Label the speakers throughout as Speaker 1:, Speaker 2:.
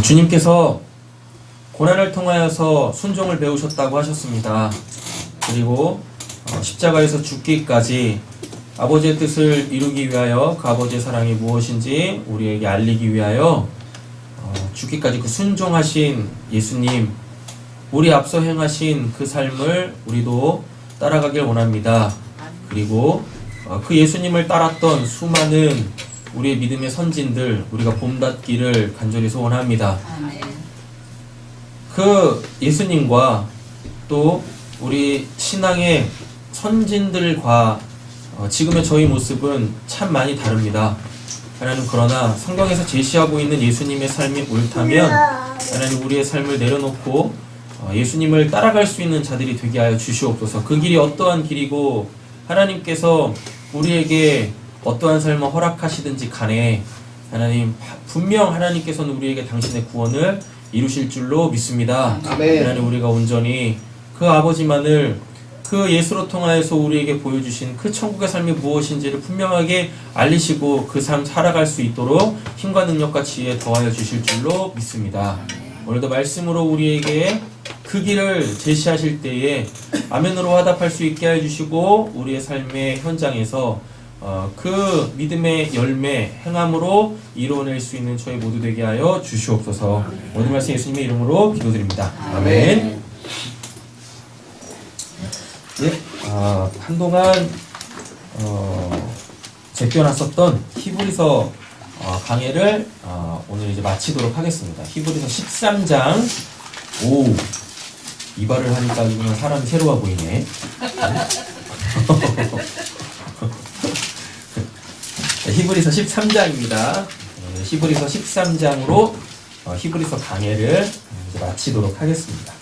Speaker 1: 주님께서 고난을 통하여서 순종을 배우셨다고 하셨습니다. 그리고 십자가에서 죽기까지 아버지의 뜻을 이루기 위하여 그 아버지의 사랑이 무엇인지 우리에게 알리기 위하여 죽기까지 그 순종하신 예수님, 우리 앞서 행하신 그 삶을 우리도 따라가길 원합니다. 그리고 그 예수님을 따랐던 수많은 우리의 믿음의 선진들 우리가 본받기를 간절히 소원합니다. 그 예수님과 또 우리 신앙의 선진들과 지금의 저희 모습은 참 많이 다릅니다. 하나님, 그러나 성경에서 제시하고 있는 예수님의 삶이 옳다면 하나님, 우리의 삶을 내려놓고 예수님을 따라갈 수 있는 자들이 되게 하여 주시옵소서. 그 길이 어떠한 길이고 하나님께서 우리에게 어떠한 삶을 허락하시든지 간에 하나님, 분명 하나님께서는 우리에게 당신의 구원을 이루실 줄로 믿습니다.
Speaker 2: 아멘.
Speaker 1: 하나님, 우리가 온전히 그 아버지만을 그 예수로 통하여서 우리에게 보여주신 그 천국의 삶이 무엇인지를 분명하게 알리시고 그 삶 살아갈 수 있도록 힘과 능력과 지혜 더하여 주실 줄로 믿습니다. 오늘도 말씀으로 우리에게 그 길을 제시하실 때에 아멘으로 화답할 수 있게 해주시고 우리의 삶의 현장에서 그 믿음의 열매, 행함으로 이루어낼 수 있는 저희 모두 되게 하여 주시옵소서. 모든 말씀 예수님의 이름으로 기도드립니다. 아멘. 네, 한동안 제껴놨었던 히브리서 강해를 오늘 이제 마치도록 하겠습니다. 히브리서 13장. 오, 이발을 하니까 그냥 사람이 새로워 보이네. 히브리서 13장입니다. 히브리서 13장으로 히브리서 강해를 이제 마치도록 하겠습니다.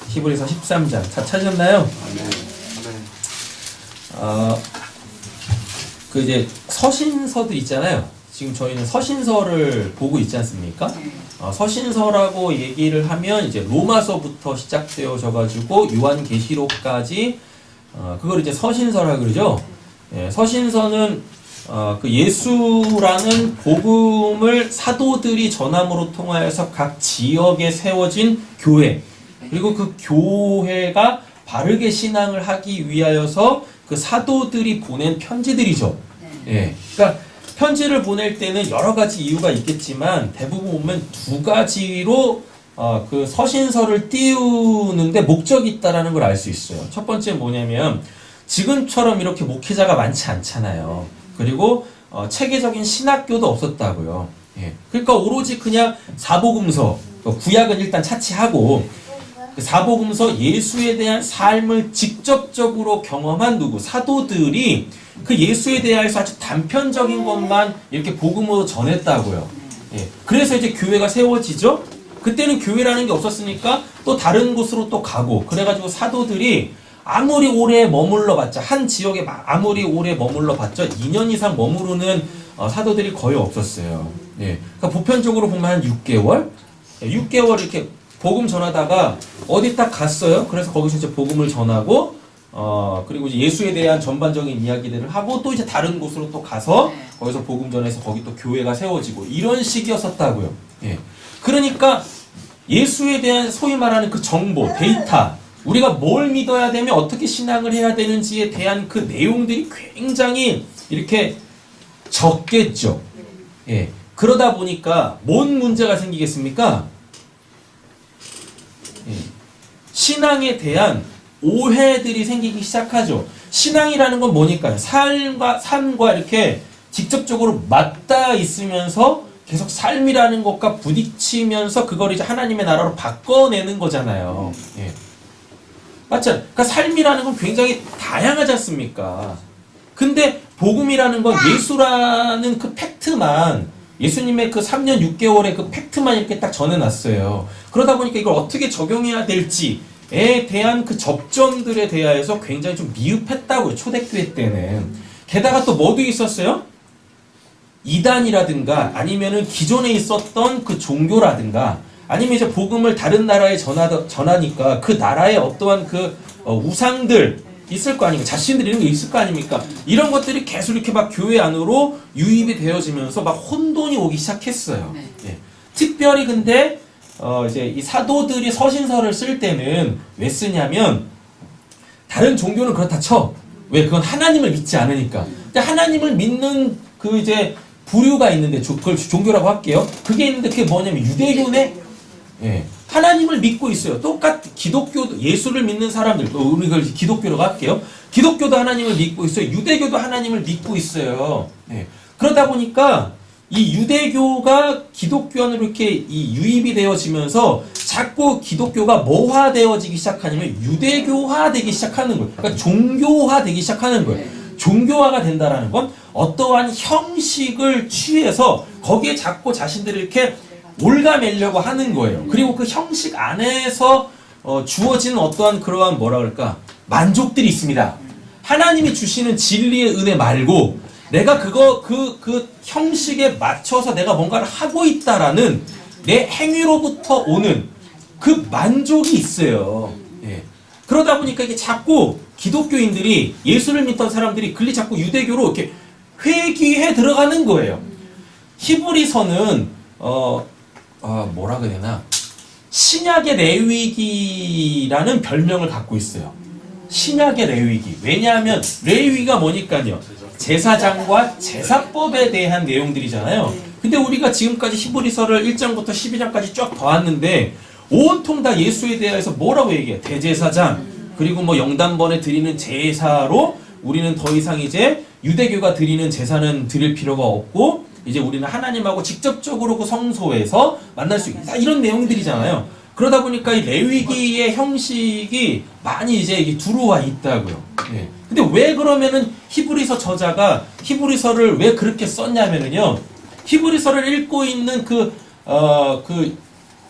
Speaker 1: 히브리서 13장. 다 찾으셨나요? 그 이제 서신서들 있잖아요. 지금 저희는 서신서를 보고 있지 않습니까? 서신서라고 얘기를 하면 이제 로마서부터 시작되어져 가지고 요한계시록까지 그걸 이제 서신서라 그러죠. 예, 서신서는 그 예수라는 복음을 사도들이 전함으로 통하여서 각 지역에 세워진 교회, 그리고 그 교회가 바르게 신앙을 하기 위하여서 그 사도들이 보낸 편지들이죠. 예, 그러니까 편지를 보낼 때는 여러 가지 이유가 있겠지만 대부분 보면 두 가지로 그 서신서를 띄우는데 목적이 있다라는 걸 알 수 있어요. 첫 번째 뭐냐면 지금처럼 이렇게 목회자가 많지 않잖아요. 그리고 체계적인 신학교도 없었다고요. 예. 그러니까 오로지 그냥 사복음서, 구약은 일단 차치하고 그 사복음서 예수에 대한 삶을 직접적으로 경험한 누구? 사도들이 그 예수에 대해서 아주 단편적인 것만 이렇게 복음으로 전했다고요. 예. 그래서 이제 교회가 세워지죠. 그때는 교회라는 게 없었으니까 또 다른 곳으로 또 가고, 그래가지고 사도들이 아무리 오래 머물러 봤자, 한 지역에 아무리 오래 머물러 봤자 2년 이상 머무르는 사도들이 거의 없었어요. 예. 그러니까 보편적으로 보면 한 6개월? 6개월 이렇게 복음 전하다가 어디 딱 갔어요. 그래서 거기서 이제 복음을 전하고, 그리고 이제 예수에 대한 전반적인 이야기들을 하고 또 이제 다른 곳으로 또 가서 거기서 복음 전해서 거기 또 교회가 세워지고 이런 식이었었다고요. 예. 그러니까 예수에 대한 소위 말하는 그 정보, 데이터, 우리가 뭘 믿어야 되면 어떻게 신앙을 해야 되는지에 대한 그 내용들이 굉장히 이렇게 적겠죠. 예. 그러다 보니까 뭔 문제가 생기겠습니까? 예. 신앙에 대한 오해들이 생기기 시작하죠. 신앙이라는 건 뭐니까요? 삶과 이렇게 직접적으로 맞닿아 있으면서 계속 삶이라는 것과 부딪히면서 그걸 이제 하나님의 나라로 바꿔내는 거잖아요. 예. 맞죠? 그러니까 삶이라는 건 굉장히 다양하지 않습니까? 근데 복음이라는 건 예수라는 그 팩트만, 예수님의 그 3년 6개월의 그 팩트만 이렇게 딱 전해놨어요. 그러다 보니까 이걸 어떻게 적용해야 될지에 대한 그 접점들에 대해서 굉장히 좀 미흡했다고요. 초대교회 때는. 게다가 또 뭐도 있었어요? 이단이라든가 아니면은 기존에 있었던 그 종교라든가 아니면 이제 복음을 다른 나라에 전하니까 그 나라의 어떠한 그 우상들 있을 거 아닙니까? 자신들 이런 게 있을 거 아닙니까? 이런 것들이 계속 이렇게 막 교회 안으로 유입이 되어지면서 막 혼돈이 오기 시작했어요. 예. 특별히 근데 이제 이 사도들이 서신서를 쓸 때는 왜 쓰냐면 다른 종교는 그렇다 쳐. 왜? 그건 하나님을 믿지 않으니까. 근데 하나님을 믿는 그 이제 부류가 있는데 그걸 종교라고 할게요. 그게 있는데 그게 뭐냐면 유대교네. 예. 하나님을 믿고 있어요. 똑같 기독교도 예수를 믿는 사람들, 우리 그걸 기독교라고 할게요. 기독교도 하나님을 믿고 있어요. 유대교도 하나님을 믿고 있어요. 예. 그러다 보니까 이 유대교가 기독교안으로 이렇게 이 유입이 되어지면서 자꾸 기독교가 뭐화되어지기 시작하냐면 유대교화되기 시작하는 거예요. 그러니까 종교화되기 시작하는 거예요. 종교화가 된다라는 건 어떠한 형식을 취해서 거기에 자꾸 자신들을 이렇게 올가매려고 하는 거예요. 그리고 그 형식 안에서 주어지는 어떠한 그러한 뭐라 그럴까 만족들이 있습니다. 하나님이 주시는 진리의 은혜 말고 내가 그 형식에 맞춰서 내가 뭔가를 하고 있다라는 내 행위로부터 오는 그 만족이 있어요. 예. 그러다 보니까 이게 자꾸 기독교인들이 예수를 믿던 사람들이 자꾸 유대교로 이렇게 회귀해 들어가는 거예요. 히브리서는 뭐라 그래야 되나 신약의 레위기라는 별명을 갖고 있어요. 신약의 레위기. 왜냐하면 레위기가 뭐니까요. 제사장과 제사법에 대한 내용들이잖아요. 근데 우리가 지금까지 히브리서를 1장부터 12장까지 쫙 봐왔는데 온통 다 예수에 대해서 뭐라고 얘기해? 대제사장 그리고 뭐 영단번에 드리는 제사로 우리는 더 이상 이제 유대교가 드리는 제사는 드릴 필요가 없고 이제 우리는 하나님하고 직접적으로 그 성소에서 만날 수 있다. 이런 내용들이잖아요. 그러다 보니까 이 레위기의 형식이 많이 이제 이게 들어와 있다고요. 예. 근데 왜 그러면은 히브리서 저자가 히브리서를 왜 그렇게 썼냐면은요. 히브리서를 읽고 있는 그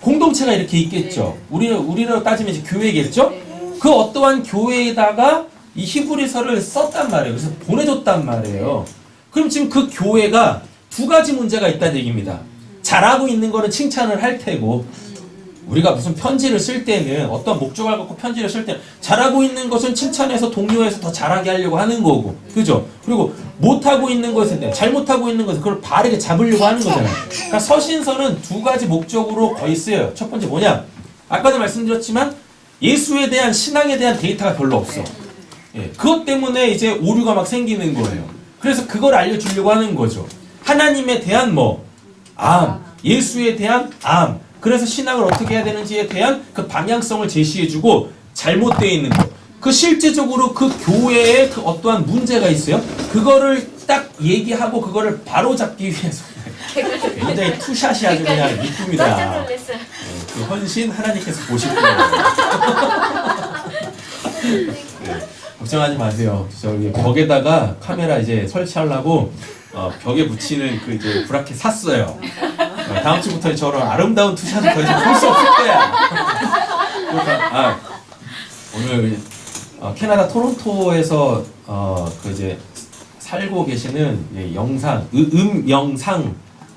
Speaker 1: 공동체가 이렇게 있겠죠. 우리로 따지면 이제 교회겠죠. 그 어떠한 교회에다가 이 히브리서를 썼단 말이에요. 그래서 보내줬단 말이에요. 그럼 지금 그 교회가 두 가지 문제가 있다는 얘기입니다. 잘하고 있는 거는 칭찬을 할 테고 우리가 무슨 편지를 쓸 때는 어떤 목적을 갖고 편지를 쓸 때는 잘하고 있는 것은 칭찬해서 독려해서 더 잘하게 하려고 하는 거고 그죠? 그리고 못하고 있는 것은 잘못하고 있는 것은 그걸 바르게 잡으려고 하는 거잖아요. 그러니까 서신서는 두 가지 목적으로 거의 쓰여요. 첫 번째 뭐냐? 아까도 말씀드렸지만 예수에 대한 신앙에 대한 데이터가 별로 없어. 예, 그것 때문에 이제 오류가 막 생기는 거예요. 그래서 그걸 알려주려고 하는 거죠. 하나님에 대한 예수에 대한 그래서 신앙을 어떻게 해야 되는지에 대한 그 방향성을 제시해주고 잘못되어 있는 것. 그 실제적으로 그 교회에 그 어떠한 문제가 있어요. 그거를 딱 얘기하고 그거를 바로잡기 위해서 굉장히 투샷이 아주 그냥 이쁩니다. 그 헌신 하나님께서 보실 거예요. 네, 걱정하지 마세요. 저기 벽에다가 카메라 이제 설치하려고 벽에 붙이는 그 이제 브라켓 샀어요. 다음 주부터 저런 아름다운 투샷을 더 이상 볼 수 없을 거야. 그러니까, 오늘 캐나다 토론토에서 그 이제 살고 계시는 영상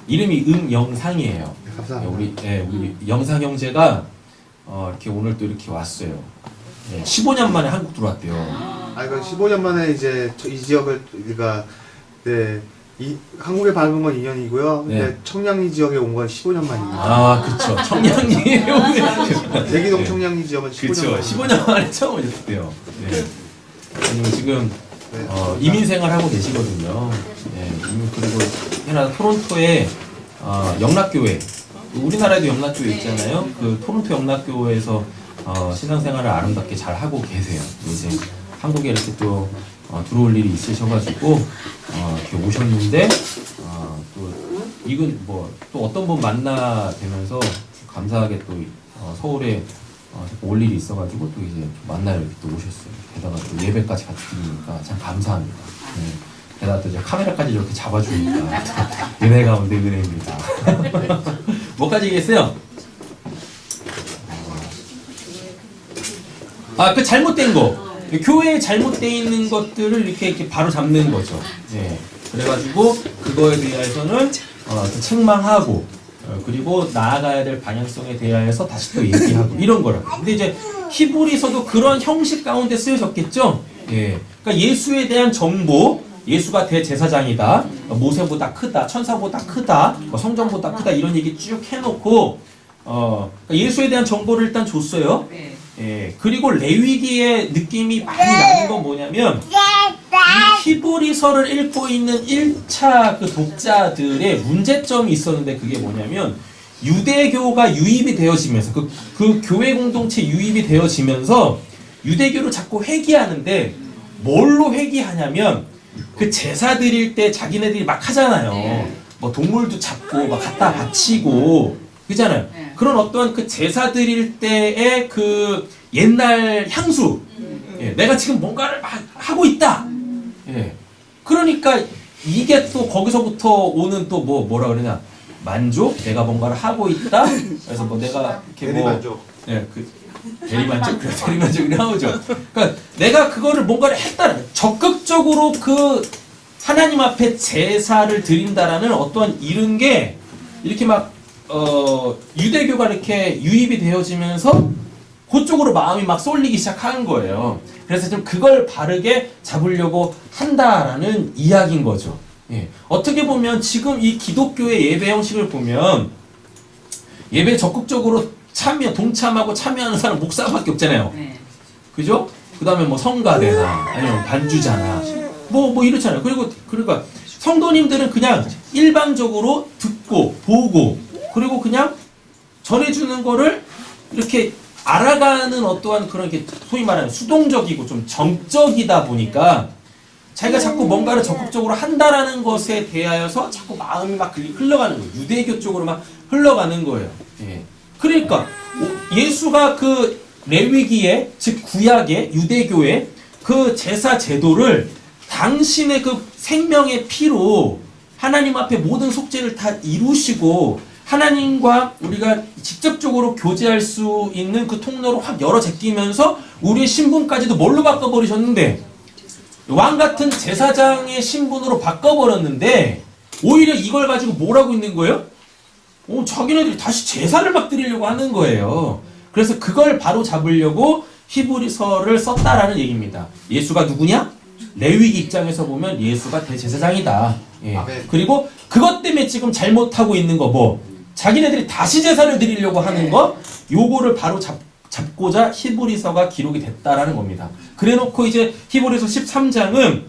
Speaker 1: 이름이 음영상이에요.
Speaker 2: 네, 감사합니다.
Speaker 1: 우리 영상 형제가 이렇게 오늘 또 이렇게 왔어요. 15년 만에 한국 들어왔대요.
Speaker 2: 그러니까 15년 만에 이제 이 지역을 우리가 한국에 밟은 건 2년이고요.
Speaker 1: 네.
Speaker 2: 근데 청량리 지역에 온 건 15년 만입니다.
Speaker 1: 그쵸. 청량리.
Speaker 2: 대기동 청량리 지역은 15년
Speaker 1: 그쵸.
Speaker 2: 만에.
Speaker 1: 15년 만에 처음 오셨대요. 네. 아니면 지금 이민 생활하고 계시거든요. 네. 그리고 캐나다 토론토에 영락교회, 우리나라에도 영락교회 있잖아요. 그 토론토 영락교회에서 신앙생활을 아름답게 잘 하고 계세요. 이제 한국에 이렇게 또 들어올 일이 있으셔가지고 이렇게 오셨는데 또 이건 또 어떤 분 만나 뵈면서 감사하게 또 서울에 올 일이 있어가지고 또 이제 만나러 이렇게 또 오셨어요. 게다가 또 예배까지 같이 드리니까 참 감사합니다. 네. 게다가 또 이제 카메라까지 이렇게 잡아주니까 은혜 가운데 은혜입니다. 뭐까지 얘기했어요? 그 잘못된 거. 교회에 잘못되어 있는 것들을 이렇게 바로 잡는 거죠. 예. 그래가지고 그거에 대해서는 책망하고 그리고 나아가야 될 방향성에 대하여서 다시 또 얘기하고 이런 거라고. 근데 이제 히브리서도 그런 형식 가운데 쓰여졌겠죠. 예. 그러니까 예수에 대한 정보, 예수가 대제사장이다. 모세보다 크다, 천사보다 크다, 성전보다 크다 이런 얘기 쭉 해놓고 예수에 대한 정보를 일단 줬어요.
Speaker 3: 네.
Speaker 1: 예, 그리고 레위기의 느낌이 많이 나는 건 뭐냐면 이 히브리서를 읽고 있는 1차 그 독자들의 문제점이 있었는데 그게 뭐냐면 유대교가 유입이 되어지면서 그 교회 공동체 유입이 되어지면서 유대교를 자꾸 회귀하는데 뭘로 회귀하냐면 그 제사 드릴 때 자기네들이 막 하잖아요.
Speaker 3: 네.
Speaker 1: 뭐 동물도 잡고 막 갖다 바치고 그잖아요.
Speaker 3: 네.
Speaker 1: 그런 어떤 그 제사 드릴 때의 그 옛날 향수. 예, 내가 지금 뭔가를 막 하고 있다. 예. 그러니까 이게 또 거기서부터 오는 또 뭐라 그러냐. 만족? 내가 뭔가를 하고 있다. 그래서 뭐 내가 이렇게
Speaker 2: 대리만족.
Speaker 1: 예, 대리만족? 그래, 대리만족이 나오죠. 그러니까 내가 그거를 뭔가를 했다는 적극적으로 그 하나님 앞에 제사를 드린다라는 어떤 이런 게 이렇게 막 유대교가 이렇게 유입이 되어지면서 그쪽으로 마음이 막 쏠리기 시작한 거예요. 그래서 좀 그걸 바르게 잡으려고 한다라는 이야기인 거죠. 예. 어떻게 보면 지금 이 기독교의 예배 형식을 보면 예배에 적극적으로 동참하고 참여하는 사람 목사밖에 없잖아요.
Speaker 3: 네.
Speaker 1: 그죠? 그 다음에 뭐 성가대나 아니면 반주자나 뭐 이렇잖아요. 그러니까 성도님들은 그냥 일방적으로 듣고 보고 그리고 그냥 전해주는 거를 이렇게 알아가는 어떠한 그런 게 소위 말하는 수동적이고 좀 정적이다 보니까 자기가 자꾸 뭔가를 적극적으로 한다라는 것에 대하여서 자꾸 마음이 막 흘러가는 거예요. 유대교 쪽으로 막 흘러가는 거예요. 예. 그러니까 예수가 그 레위기의 즉 구약의 유대교의 그 제사 제도를 당신의 그 생명의 피로 하나님 앞에 모든 속죄를 다 이루시고 하나님과 우리가 직접적으로 교제할 수 있는 그 통로를 확 열어 제끼면서 우리의 신분까지도 뭘로 바꿔버리셨는데 왕 같은 제사장의 신분으로 바꿔버렸는데 오히려 이걸 가지고 뭘 하고 있는 거예요? 자기네들이 다시 제사를 막 드리려고 하는 거예요. 그래서 그걸 바로 잡으려고 히브리서를 썼다라는 얘기입니다. 예수가 누구냐? 레위기 입장에서 보면 예수가 대제사장이다. 예. 그리고 그것 때문에 지금 잘못하고 있는 거 자기네들이 다시 제사를 드리려고 하는 거 요거를 바로 잡고자 히브리서가 기록이 됐다라는 겁니다. 그래놓고 이제 히브리서 13장은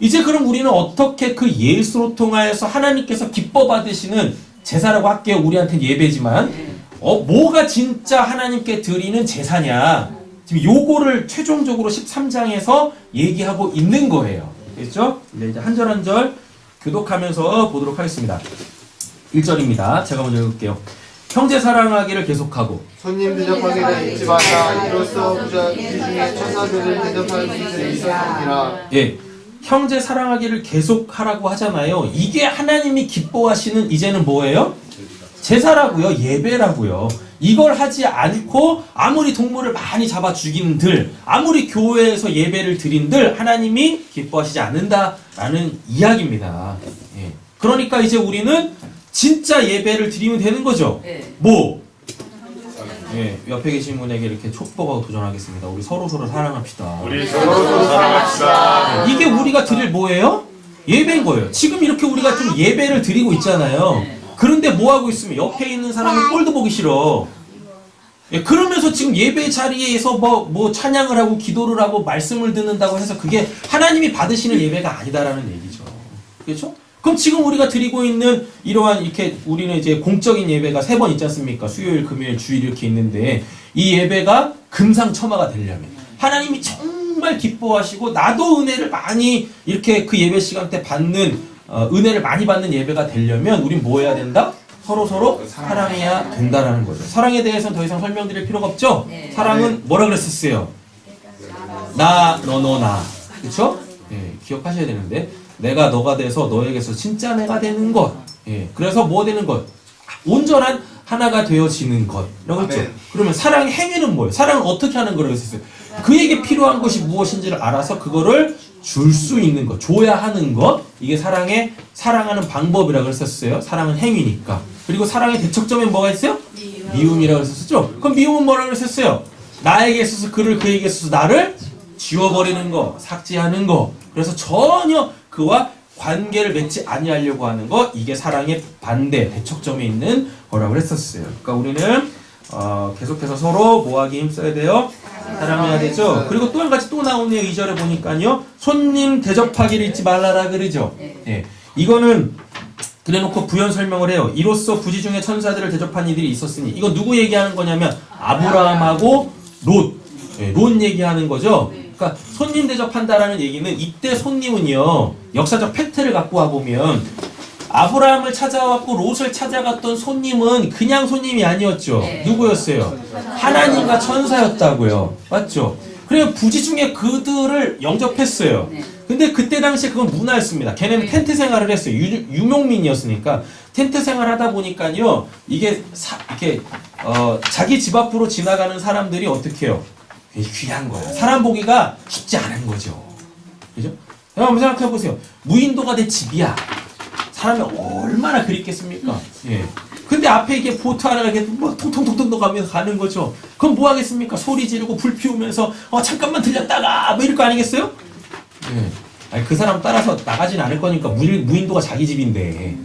Speaker 1: 이제 그럼 우리는 어떻게 그 예수로 통하여서 하나님께서 기뻐 받으시는 제사라고 할게요. 우리한테는 예배지만 뭐가 진짜 하나님께 드리는 제사냐 지금 요거를 최종적으로 13장에서 얘기하고 있는 거예요. 됐죠? 이제 한 절 한 절 교독하면서 보도록 하겠습니다. 1절입니다. 제가 먼저 읽을게요. 형제 사랑하기를 계속하고
Speaker 2: 손님 대접하기를 잊지 마라. 이로써 부자 중에 천사들을 대접할 일들이 있었느니라.
Speaker 1: 예, 형제 사랑하기를 계속하라고 하잖아요. 이게 하나님이 기뻐하시는 이제는 뭐예요? 제사라고요. 예배라고요. 이걸 하지 않고 아무리 동물을 많이 잡아 죽인들 아무리 교회에서 예배를 드린들 하나님이 기뻐하시지 않는다라는 이야기입니다. 예. 그러니까 이제 우리는 진짜 예배를 드리면 되는 거죠.
Speaker 3: 네.
Speaker 1: 예, 옆에 계신 분에게 이렇게 촉복하고 도전하겠습니다. 우리 서로 사랑합시다.
Speaker 4: 우리 서로 사랑합시다.
Speaker 1: 이게 우리가 드릴 뭐예요? 예배인 거예요. 지금 이렇게 우리가 좀 예배를 드리고 있잖아요. 그런데 뭐 하고 있으면 옆에 있는 사람이 꼴도 보기 싫어. 예, 그러면서 지금 예배 자리에서 뭐 찬양을 하고 기도를 하고 말씀을 듣는다고 해서 그게 하나님이 받으시는 예배가 아니다라는 얘기죠. 그렇죠? 그럼 지금 우리가 드리고 있는 이러한 이렇게 우리는 이제 공적인 예배가 3번 있지 않습니까? 수요일, 금요일, 주일 이렇게 있는데 이 예배가 금상첨화가 되려면 하나님이 정말 기뻐하시고 나도 은혜를 많이 이렇게 그 예배 시간 때 받는 은혜를 많이 받는 예배가 되려면 우린 뭐 해야 된다? 서로 사랑해야 된다라는 거죠. 사랑에 대해서는 더 이상 설명드릴 필요가 없죠?
Speaker 3: 네.
Speaker 1: 사랑은 뭐라 그랬었어요? 나, 너, 나. 그쵸? 예, 기억하셔야 되는데 내가 너가 돼서 너에게서 진짜 내가 되는 것. 예, 그래서 뭐 되는 것? 온전한 하나가 되어지는 것. 라고 했죠. 그러면 사랑의 행위는 뭐예요? 사랑은 어떻게 하는 거라고 했었어요? 그에게 필요한 것이 무엇인지를 알아서 그거를 줄 수 있는 것, 줘야 하는 것. 이게 사랑하는 방법이라고 했었어요. 사랑은 행위니까. 그리고 사랑의 대척점에 뭐가 있어요? 미움이라고 했었죠. 그럼 미움은 뭐라고 했었어요? 나에게 있어서 그를, 그에게 있어서 나를 지워버리는 거, 삭제하는 거. 그래서 전혀 그와 관계를 맺지 아니하려고 하는 거, 이게 사랑의 반대 대척점에 있는 거라고 했었어요. 그러니까 우리는 계속해서 서로 뭐하기 힘써야 돼요? 사랑해야 되죠. 그리고 또 한 가지 또 나오네요. 2절에 보니까요. 손님 대접하기를 잊지 말라라 그러죠. 예. 이거는 그래놓고 부연 설명을 해요. 이로써 부지 중에 천사들을 대접한 이들이 있었으니, 이거 누구 얘기하는 거냐면 아브라함하고 롯, 롯 얘기하는 거죠. 그러니까 손님 대접한다라는 얘기는, 이때 손님은요, 역사적 팩트를 갖고 와 보면 아브라함을 찾아왔고 롯을 찾아갔던 손님은 그냥 손님이 아니었죠. 누구였어요? 하나님과 천사였다고요. 맞죠? 그래서 부지 중에 그들을 영접했어요. 근데 그때 당시에 그건 문화였습니다. 걔네는 텐트 생활을 했어요. 유목민이었으니까 텐트 생활하다 보니까요, 이게 이렇게 자기 집 앞으로 지나가는 사람들이 어떻게 해요? 귀한 거예요. 사람 보기가 쉽지 않은 거죠. 그죠? 여러분 생각해 보세요. 무인도가 내 집이야. 사람이 얼마나 그립겠습니까? 예. 근데 앞에 이게 보트 하나가 이렇게 막 통통통통 가면서 가는 거죠. 그럼 뭐 하겠습니까? 소리 지르고 불 피우면서 잠깐만 들렸다가 뭐 이럴 거 아니겠어요? 예. 아니, 그 사람 따라서 나가진 않을 거니까 무인도가 자기 집인데.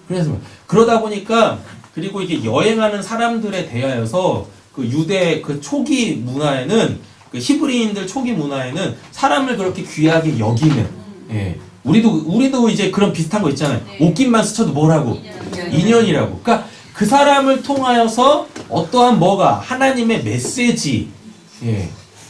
Speaker 1: 그래서 그러다 보니까, 그리고 이게 여행하는 사람들에 대하여서 그 유대 그 초기 문화에는, 그 히브리인들 초기 문화에는 사람을 그렇게 귀하게 여기는, 예. 우리도 이제 그런 비슷한 거 있잖아요. 옷깃만 스쳐도 뭐라고? 인연이라고. 그러니까 그 사람을 통하여서 어떠한 뭐가 하나님의 메시지, 예.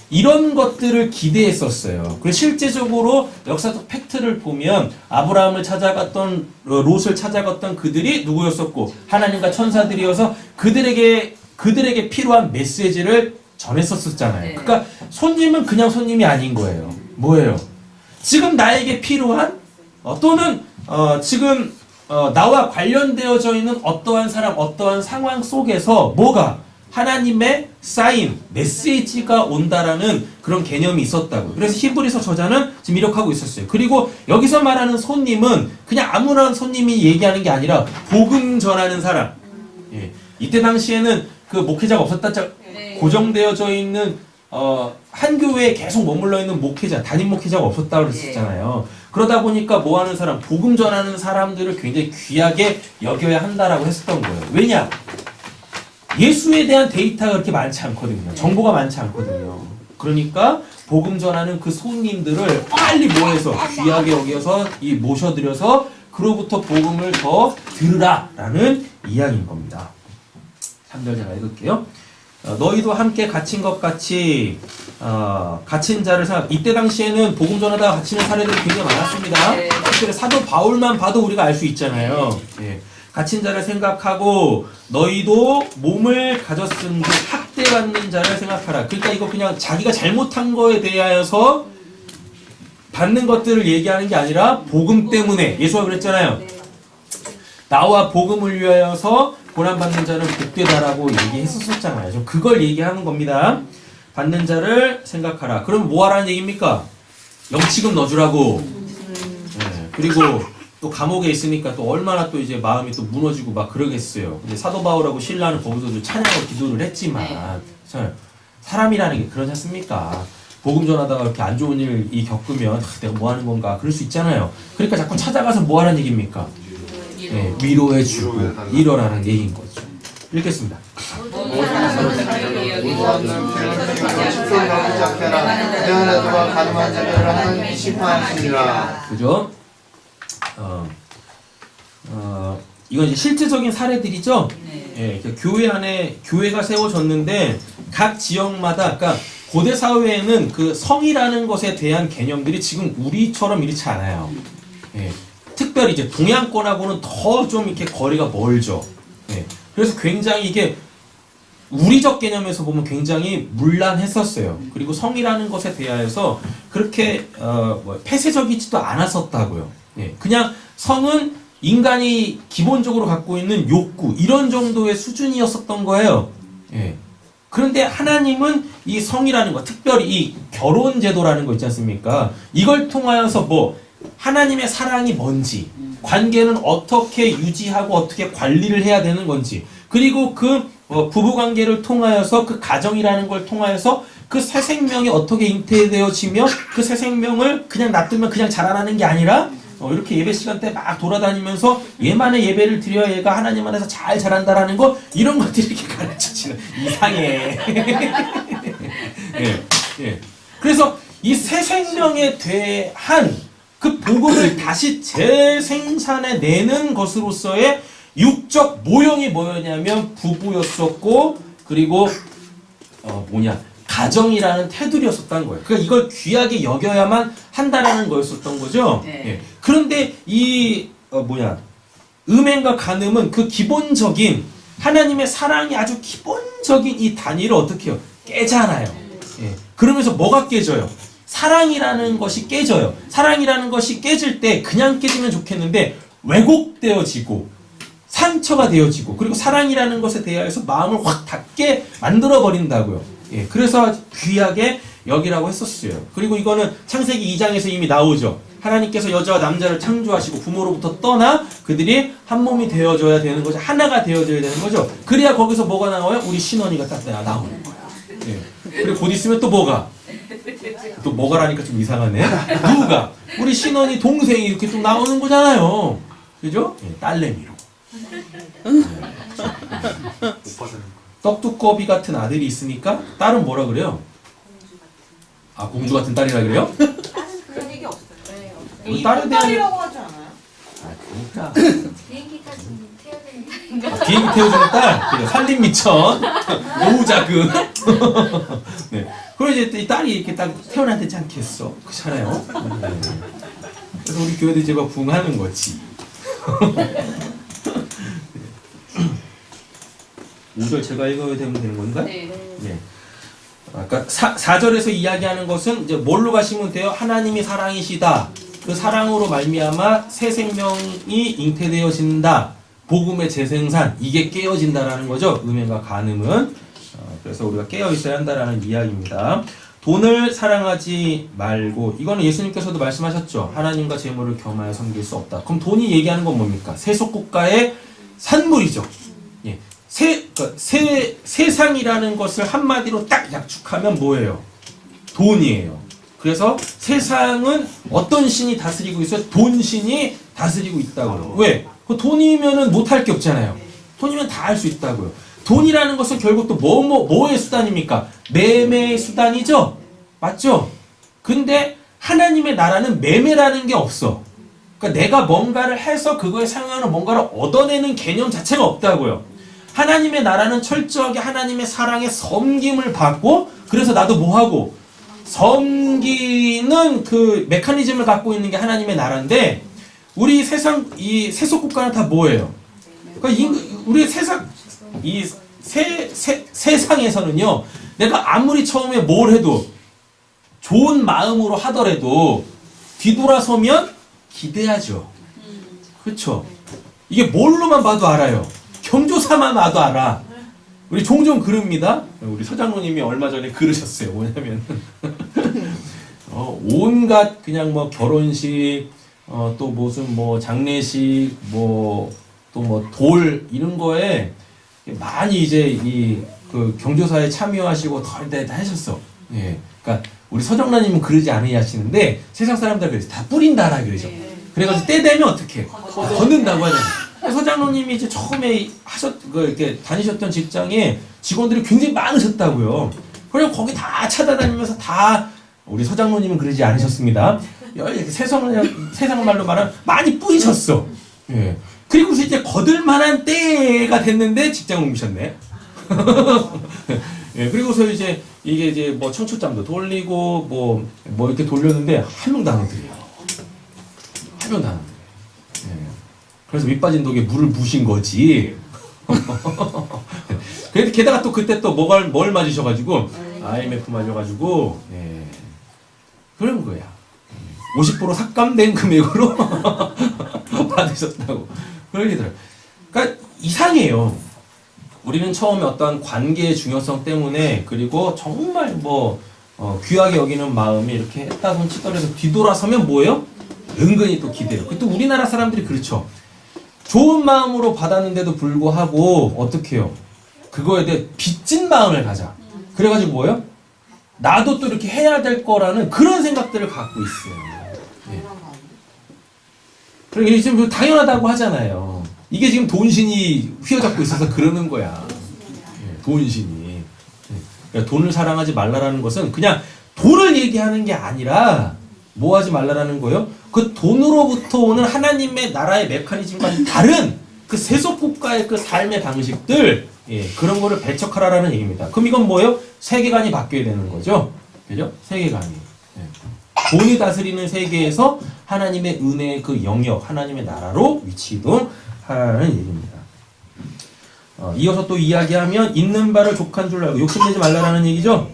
Speaker 1: 이런 것들을 기대했었어요. 그래서 실제적으로 역사적 팩트를 보면 아브라함을 찾아갔던, 롯을 찾아갔던 그들이 누구였었고, 하나님과 천사들이어서 그들에게 필요한 메시지를 전했었잖아요. 그러니까 손님은 그냥 손님이 아닌 거예요. 뭐예요? 지금 나에게 필요한, 또는 지금 나와 관련되어져 있는 어떠한 사람, 어떠한 상황 속에서 뭐가 하나님의 사인, 메시지가 온다라는 그런 개념이 있었다고. 그래서 히브리서 저자는 지금 이렇게 하고 있었어요. 그리고 여기서 말하는 손님은 그냥 아무나 손님이 얘기하는 게 아니라 복음 전하는 사람. 예. 이때 당시에는 그 목회자가 없었다, 고정되어져 있는 한 교회에 계속 머물러 있는 목회자, 담임 목회자가 없었다고 그랬었잖아요. 그러다 보니까 뭐 하는 사람, 복음 전하는 사람들을 굉장히 귀하게 여겨야 한다라고 했었던 거예요. 왜냐? 예수에 대한 데이터가 그렇게 많지 않거든요. 정보가 많지 않거든요. 그러니까 복음 전하는 그 손님들을 빨리 모아서 귀하게 여겨서 모셔드려서 그로부터 복음을 더 들으라라는 이야기인 겁니다. 3절 제가 읽을게요. 너희도 함께 갇힌 것 같이 갇힌 자를 이때 당시에는 복음 전하다가 갇히는 사례들이 굉장히 많았습니다. 특별히 사도 바울만 봐도 우리가 알 수 있잖아요. 예. 갇힌 자를 생각하고 너희도 몸을 가졌은 그 학대받는 자를 생각하라. 그러니까 이거 그냥 자기가 잘못한 거에 대하여서 받는 것들을 얘기하는 게 아니라 복음 때문에, 예수가 그랬잖아요. 나와 복음을 위하여서 고난받는 자는 복되다라고 얘기했었잖아요. 좀 그걸 얘기하는 겁니다. 받는 자를 생각하라. 그럼 뭐 하라는 얘기입니까? 영치금 넣어주라고. 네. 그리고 또 감옥에 있으니까 또 얼마나 또 이제 마음이 또 무너지고 막 그러겠어요. 근데 사도 바울하고 신라는 거기서도 찬양하고 기도를 했지만, 사람이라는 게 그러지 않습니까? 복음 전하다가 이렇게 안 좋은 일이 겪으면 내가 뭐 하는 건가 그럴 수 있잖아요. 그러니까 자꾸 찾아가서 뭐 하라는 얘기입니까? 네, 위로해주고 이러라는 얘기인 거죠. 읽겠습니다. 그죠? 이건 이제 실제적인 사례들이죠. 예, 교회 안에 교회가 세워졌는데 각 지역마다, 그러니까 고대 사회에는 그 성이라는 것에 대한 개념들이 지금 우리처럼 이렇지 않아요. 예. 특별히 이제 동양권하고는 더 좀 이렇게 거리가 멀죠. 예. 그래서 굉장히 이게 우리적 개념에서 보면 굉장히 문란했었어요. 그리고 성이라는 것에 대하여서 그렇게 폐쇄적이지도 않았었다고요. 예. 그냥 성은 인간이 기본적으로 갖고 있는 욕구, 이런 정도의 수준이었었던 거예요. 예. 그런데 하나님은 이 성이라는 것, 특별히 이 결혼 제도라는 거 있지 않습니까? 이걸 통하여서 하나님의 사랑이 뭔지, 관계는 어떻게 유지하고 어떻게 관리를 해야 되는 건지, 그리고 그 부부관계를 통하여서 그 가정이라는 걸 통하여서 그 새 생명이 어떻게 잉태되어지며 그 새 생명을 그냥 놔두면 그냥 자라나는 게 아니라 이렇게 예배 시간 때 막 돌아다니면서 얘만의 예배를 드려야 얘가 하나님 안에서 잘 자란다라는 거 이런 것들이 이렇게 가르쳐지는 이상해. 예, 예. 그래서 이 새 생명에 대한 그 복음을 다시 재생산해내는 것으로서의 육적 모형이 뭐였냐면 부부였었고 그리고 가정이라는 테두리였었다는 거예요. 그러니까 이걸 귀하게 여겨야만 한다라는 거였었던 거죠.
Speaker 3: 네.
Speaker 1: 예. 그런데 이 음행과 간음은 그 기본적인 하나님의 사랑이 아주 기본적인 이 단위를 어떻게 해요? 깨잖아요. 예. 그러면서 뭐가 깨져요? 사랑이라는 것이 깨져요. 사랑이라는 것이 깨질 때 그냥 깨지면 좋겠는데 왜곡되어지고 상처가 되어지고 그리고 사랑이라는 것에 대하여서 마음을 확 닫게 만들어 버린다고요. 예, 그래서 귀하게 여기라고 했었어요. 그리고 이거는 창세기 2장에서 이미 나오죠. 하나님께서 여자와 남자를 창조하시고 부모로부터 떠나 그들이 한 몸이 되어줘야 되는 거죠. 하나가 되어줘야 되는 거죠. 그래야 거기서 뭐가 나와요? 우리 신원이가 딱 나오는 거야. 예. 그리고 곧 있으면 또 뭐가라니까 좀 이상하네. 누가? 우리 신원이 동생이 이렇게 또 나오는 거잖아요. 그죠? 예, 딸내미로. 떡두꺼비 같은 아들이 있으니까 딸은 뭐라 그래요? 아, 공주 같은 딸이라 그래요?
Speaker 3: 그런 얘기 없어요. 네, 없어요.
Speaker 1: 우리 딸에 대한
Speaker 3: 딸이라고 하지 않아요?
Speaker 1: 그러니까
Speaker 5: 비행기까지 태워야 되니까.
Speaker 1: 비행기 태워주는 딸, 그죠? 살림미천, 노후자금. 네. 그리고 이제 이 딸이 이렇게 딱 태어나야 되지 않겠어? 그렇잖아요. 그래서 우리 교회도 이제 막 부응하는 거지. 5절 제가 읽어야 되는 건가?
Speaker 3: 네.
Speaker 1: 네. 아까 4절에서 이야기하는 것은 이제 뭘로 가시면 돼요? 하나님이 사랑이시다. 그 사랑으로 말미암아 새 생명이 잉태되어진다. 복음의 재생산 이게 깨어진다라는 거죠. 음행과 간음은. 그래서 우리가 깨어 있어야 한다라는 이야기입니다. 돈을 사랑하지 말고 이거는 예수님께서도 말씀하셨죠. 하나님과 재물을 겸하여 섬길 수 없다. 그럼 돈이 얘기하는 건 뭡니까? 세속국가의 산물이죠. 예. 세상이라는 것을 한마디로 딱 약축하면 뭐예요? 돈이에요. 그래서 세상은 어떤 신이 다스리고 있어요? 돈신이 다스리고 있다고요. 왜? 그 돈이면은 못할 게 없잖아요. 돈이면 다 할 수 있다고요. 돈이라는 것은 결국 또 뭐의 수단입니까? 매매의 수단이죠? 맞죠? 근데 하나님의 나라는 매매라는 게 없어. 그러니까 내가 뭔가를 해서 그거에 상응하는 뭔가를 얻어내는 개념 자체가 없다고요. 하나님의 나라는 철저하게 하나님의 사랑에 섬김을 받고 그래서 나도 뭐하고 섬기는 그 메커니즘을 갖고 있는 게 하나님의 나라인데 우리 세상 이 세속 국가는 다 뭐예요? 그러니까 우리 세상 이 세상에서는요 내가 아무리 처음에 뭘 해도 좋은 마음으로 하더라도 뒤돌아서면 기대하죠. 그렇죠? 이게 뭘로만 봐도 알아요. 경조사만 봐도 알아. 우리 종종 그럽니다. 우리 서장로님이 얼마 전에 그러셨어요. 뭐냐면 온갖 그냥 뭐 결혼식 또 무슨 뭐 장례식 뭐 또 뭐 돌 이런 거에 많이 이제 이 그 경조사에 참여하시고 다 하셨어. 예. 그러니까 우리 서정라님은 그러지 않으시는데 세상 사람들 그래서 다 뿌린다라 그러죠. 그래가지고 때 되면 어떻게 걷는다고 하잖아요. 서장로님이 이제 처음에 이렇게 다니셨던 직장에 직원들이 굉장히 많으셨다고요. 그래서 거기 다 찾아다니면서 다 우리 서장로님은 그러지 않으셨습니다. 세상 말로 말하면 많이 뿌리셨어. 예. 그리고서 이제 거들만한 때가 됐는데 직장 옮기셨네. 예. 그리고서 이제 이게 이제 뭐 청첩장도 돌리고 뭐 이렇게 돌렸는데 한 명도 안 오더래요. 한 명도 안 오더래요. 예. 그래서 밑빠진 독에 물을 부신 거지. 게다가 또 그때 또 뭘 맞으셔가지고 IMF 맞아가지고 예. 그런 거야. 50% 삭감된 금액으로 받으셨다고 그러더라고요. 그러니까 이상해요. 우리는 처음에 어떤 관계의 중요성 때문에 그리고 정말 귀하게 여기는 마음이 이렇게 했다 손 치더라도 뒤돌아서면 뭐예요? 은근히 또 기대요. 또 우리나라 사람들이 그렇죠. 좋은 마음으로 받았는데도 불구하고 어떻게 해요? 그거에 대해 빚진 마음을 가져. 그래가지고 뭐예요? 나도 또 이렇게 해야 될 거라는 그런 생각들을 갖고 있어요. 네. 그러니까 지금 당연하다고 하잖아요. 이게 지금 돈신이 휘어잡고 있어서 그러는 거야. 돈신이. 그러니까 돈을 사랑하지 말라라는 것은 그냥 돈을 얘기하는 게 아니라 뭐 하지 말라라는 거예요? 그 돈으로부터 오는 하나님의 나라의 메커니즘과는 다른 그 세속국가의 그 삶의 방식들, 그런 거를 배척하라라는 얘기입니다. 그럼 이건 뭐예요? 세계관이 바뀌어야 되는 거죠. 그죠? 세계관이. 돈이 다스리는 세계에서 하나님의 은혜의 그 영역, 하나님의 나라로 위치 이동하라는 얘기입니다. 이어서 또 이야기하면 있는 바를 족한 줄 알고 욕심내지 말라라는 얘기죠.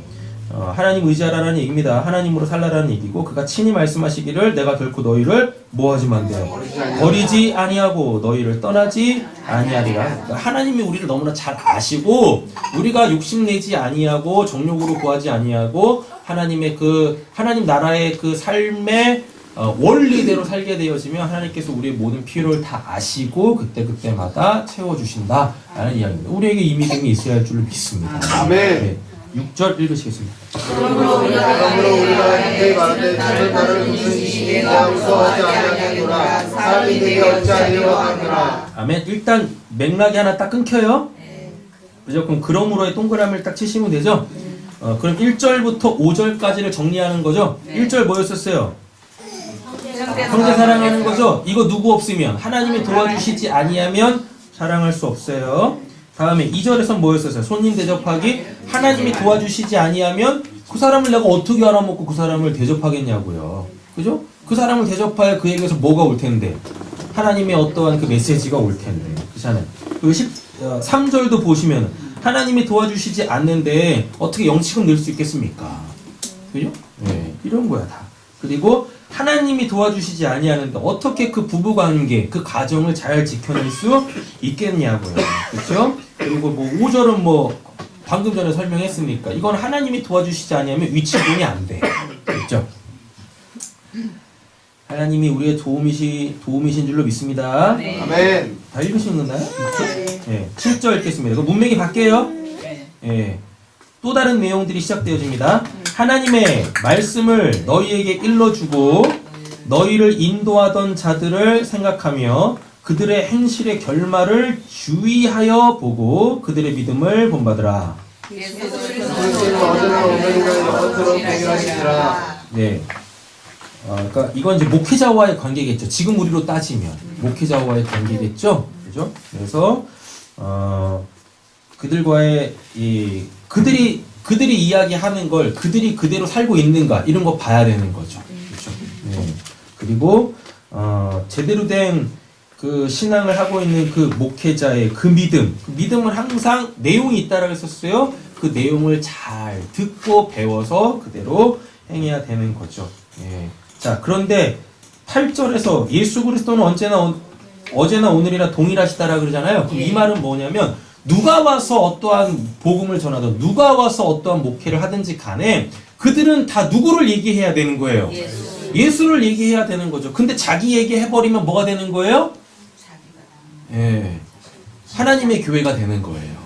Speaker 1: 하나님 의지하라는 얘기입니다. 하나님으로 살라라는 얘기고 그가 친히 말씀하시기를 내가 결코 너희를 뭐하지만 돼요. 버리지 아니하고 너희를 떠나지 아니하리라. 그러니까 하나님이 우리를 너무나 잘 아시고 우리가 욕심내지 아니하고 정욕으로 구하지 아니하고 하나님의 그 하나님 나라의 그 삶의 원리대로 살게 되어지면 하나님께서 우리의 모든 필요를 다 아시고 그때마다 채워주신다라는 이야기입니다. 우리에게 이 믿음이 있어야 할 줄을 믿습니다.
Speaker 2: 아멘.
Speaker 1: 6절 읽으시겠습니다.
Speaker 2: 그러므로 우리가 형제에 말하되 주의 나를 무슨 이시기에 무서워하지 아니하노라 사람이 내게 어찌하리요 하노라.
Speaker 1: 아멘. 일단 맥락이 하나 딱 끊겨요. 그죠? 그럼 그러므로의 동그라미를 딱 치시면 되죠. 그럼 1절부터 5절까지를 정리하는 거죠. 1절 뭐였었어요? 형제 사랑하는 거죠. 이거 누구 없으면 하나님이 도와주시지 아니하면 사랑할 수 없어요. 다음에 2절에선 뭐였었어요? 손님 대접하기. 하나님이 도와주시지 아니하면 그 사람을 내가 어떻게 알아먹고 그 사람을 대접하겠냐고요. 그죠? 그 사람을 대접하여 그에게서 뭐가 올 텐데? 하나님의 어떠한 그 메시지가 올 텐데. 그렇잖아요. 그리고 3절도 보시면 하나님이 도와주시지 않는데 어떻게 영치금 낼 수 있겠습니까? 그죠? 네, 이런 거야 다. 그리고 하나님이 도와주시지 아니하는데 어떻게 그 부부관계, 그 가정을 잘 지켜낼 수 있겠냐고요. 그렇죠? 그리고 뭐 5절은 뭐 방금 전에 설명했으니까 이건 하나님이 도와주시지 아니하면 위치분이 안 돼. 그렇죠? 하나님이 우리의 도움이신 줄로 믿습니다.
Speaker 3: 네.
Speaker 2: 아멘.
Speaker 1: 다 읽으시는가요? 네. 7절 읽겠습니다. 그 문맥이 바뀌어요. 예. 또 다른 내용들이 시작되어집니다. 하나님의 말씀을 너희에게 일러주고 너희를 인도하던 자들을 생각하며 그들의 행실의 결말을 주의하여 보고 그들의 믿음을 본받으라.
Speaker 2: 그리스도는 어제나 오늘이나 영원토록 동일하시니라.
Speaker 1: 네. 그러니까 이건 이제 목회자와의 관계겠죠. 지금 우리로 따지면 목회자와의 관계겠죠. 그죠? 그래서 그들과의 그들이 이야기하는 걸 그들이 그대로 살고 있는가 이런 거 봐야 되는 거죠. 그렇죠? 네. 그리고 제대로 된 그 신앙을 하고 있는 그 목회자의 그 믿음은 항상 내용이 있다라고 했었어요. 그 내용을 잘 듣고 배워서 그대로 행해야 되는 거죠. 예. 자, 그런데 8절에서 예수 그리스도는 어제나 오늘이나 동일하시다라 그러잖아요. 그럼 이 말은 뭐냐면 누가 와서 어떠한 복음을 전하든 누가 와서 어떠한 목회를 하든지 간에 그들은 다 누구를 얘기해야 되는 거예요? 예수를 얘기해야 되는 거죠. 근데 자기 얘기해버리면 뭐가 되는 거예요? 예, 하나님의 교회가 되는 거예요.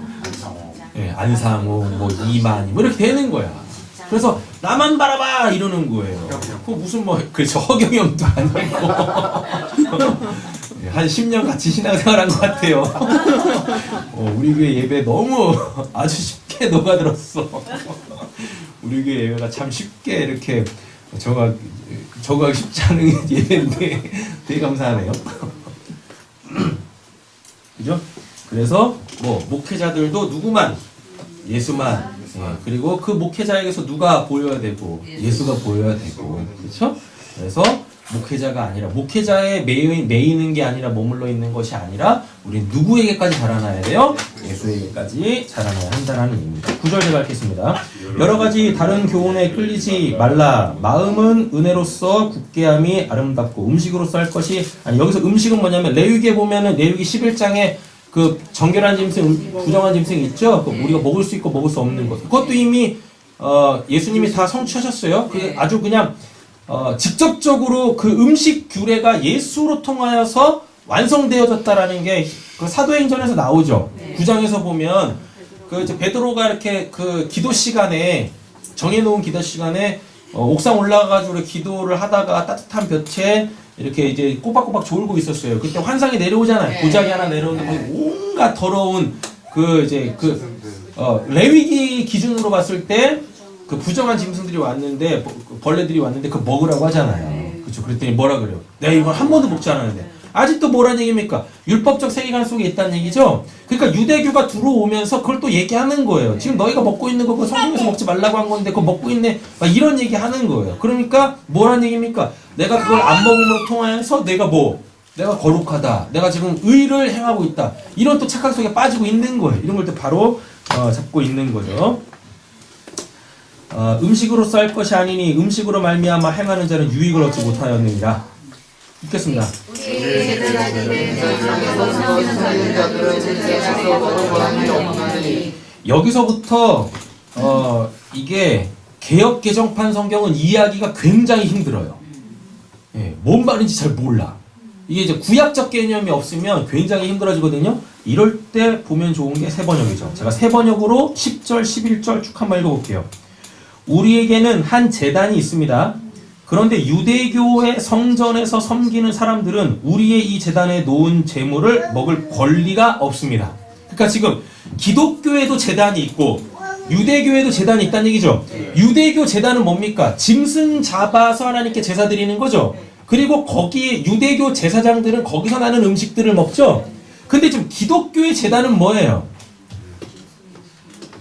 Speaker 1: 예, 안상호, 뭐 이만희 뭐 이렇게 되는 거야. 그래서 나만 바라봐 이러는 거예요. 그 무슨 뭐 그렇죠 허경영도 아니고 한 10년 같이 신앙생활한 것 같아요. 우리 교회 예배 너무 아주 쉽게 녹아들었어. 우리 교회 예배가 참 쉽게 이렇게 저거 쉽지 않은 예배인데 되게 감사하네요. 그죠? 그래서 뭐 목회자들도 누구만 예수만 그리고 그 목회자에게서 누가 보여야 되고 예수가 보여야 되고 그렇죠? 그래서 목회자가 아니라 목회자에 매이는 게 아니라 머물러 있는 것이 아니라 우리 누구에게까지 자라나야 돼요? 예수에게까지 자라나야 한다는 얘기입니다. 9절 제가 읽겠습니다. 여러 가지 다른 교훈에 끌리지 말라. 마음은 은혜로서 굳게함이 아름답고 음식으로서 할 것이 아니 여기서 음식은 뭐냐면 레위기에 보면은 레위기 11장에 그 정결한 짐승, 부정한 짐승 있죠? 우리가 먹을 수 있고 먹을 수 없는 것. 그것도 이미 예수님이 다 성취하셨어요. 그게 아주 그냥 직접적으로 그 음식 규례가 예수로 통하여서 완성되어졌다라는 게 그 사도행전에서 나오죠. 9장에서 보면 그 이제 베드로가 이렇게 그 기도 시간에 정해놓은 기도 시간에 옥상 올라가가지고 기도를 하다가 따뜻한 볕에 이렇게 이제 꼬박꼬박 졸고 있었어요. 그때 환상이 내려오잖아요. 보자기 하나 내려오는데 거기 온갖 더러운 레위기 기준으로 봤을 때 그 부정한 짐승들이 왔는데 벌레들이 왔는데 그 먹으라고 하잖아요. 그렇죠. 그랬더니 뭐라 그래요? 내가 이걸 한 번도 먹지 않았는데 아직도 뭐란 얘기입니까? 율법적 세계관 속에 있다는 얘기죠. 그러니까 유대교가 들어오면서 그걸 또 얘기하는 거예요. 지금 너희가 먹고 있는 거 성경에서 먹지 말라고 한 건데 그거 먹고 있네. 막 이런 얘기 하는 거예요. 그러니까 뭐란 얘기입니까? 내가 그걸 안 먹음으로 통하여서 내가 거룩하다. 내가 지금 의를 행하고 있다. 이런 또 착각 속에 빠지고 있는 거예요. 이런 걸 또 바로 잡고 있는 거죠. 음식으로 쌀 것이 아니니 음식으로 말미암아 행하는 자는 유익을 얻지 못하였느니라. 읽겠습니다. 여기서부터 이게 개역 개정판 성경은 이해하기가 굉장히 힘들어요. 예, 뭔 말인지 잘 몰라. 이게 이제 구약적 개념이 없으면 굉장히 힘들어지거든요. 이럴 때 보면 좋은 게 세번역이죠. 제가 세번역으로 10절, 11절 쭉 한번 읽어볼게요. 우리에게는 한 제단이 있습니다. 그런데 유대교의 성전에서 섬기는 사람들은 우리의 이 제단에 놓은 제물을 먹을 권리가 없습니다. 그러니까 지금 기독교에도 제단이 있고 유대교에도 제단이 있다는 얘기죠. 유대교 제단은 뭡니까? 짐승 잡아서 하나님께 제사 드리는 거죠. 그리고 거기에 유대교 제사장들은 거기서 나는 음식들을 먹죠. 근데 지금 기독교의 제단은 뭐예요?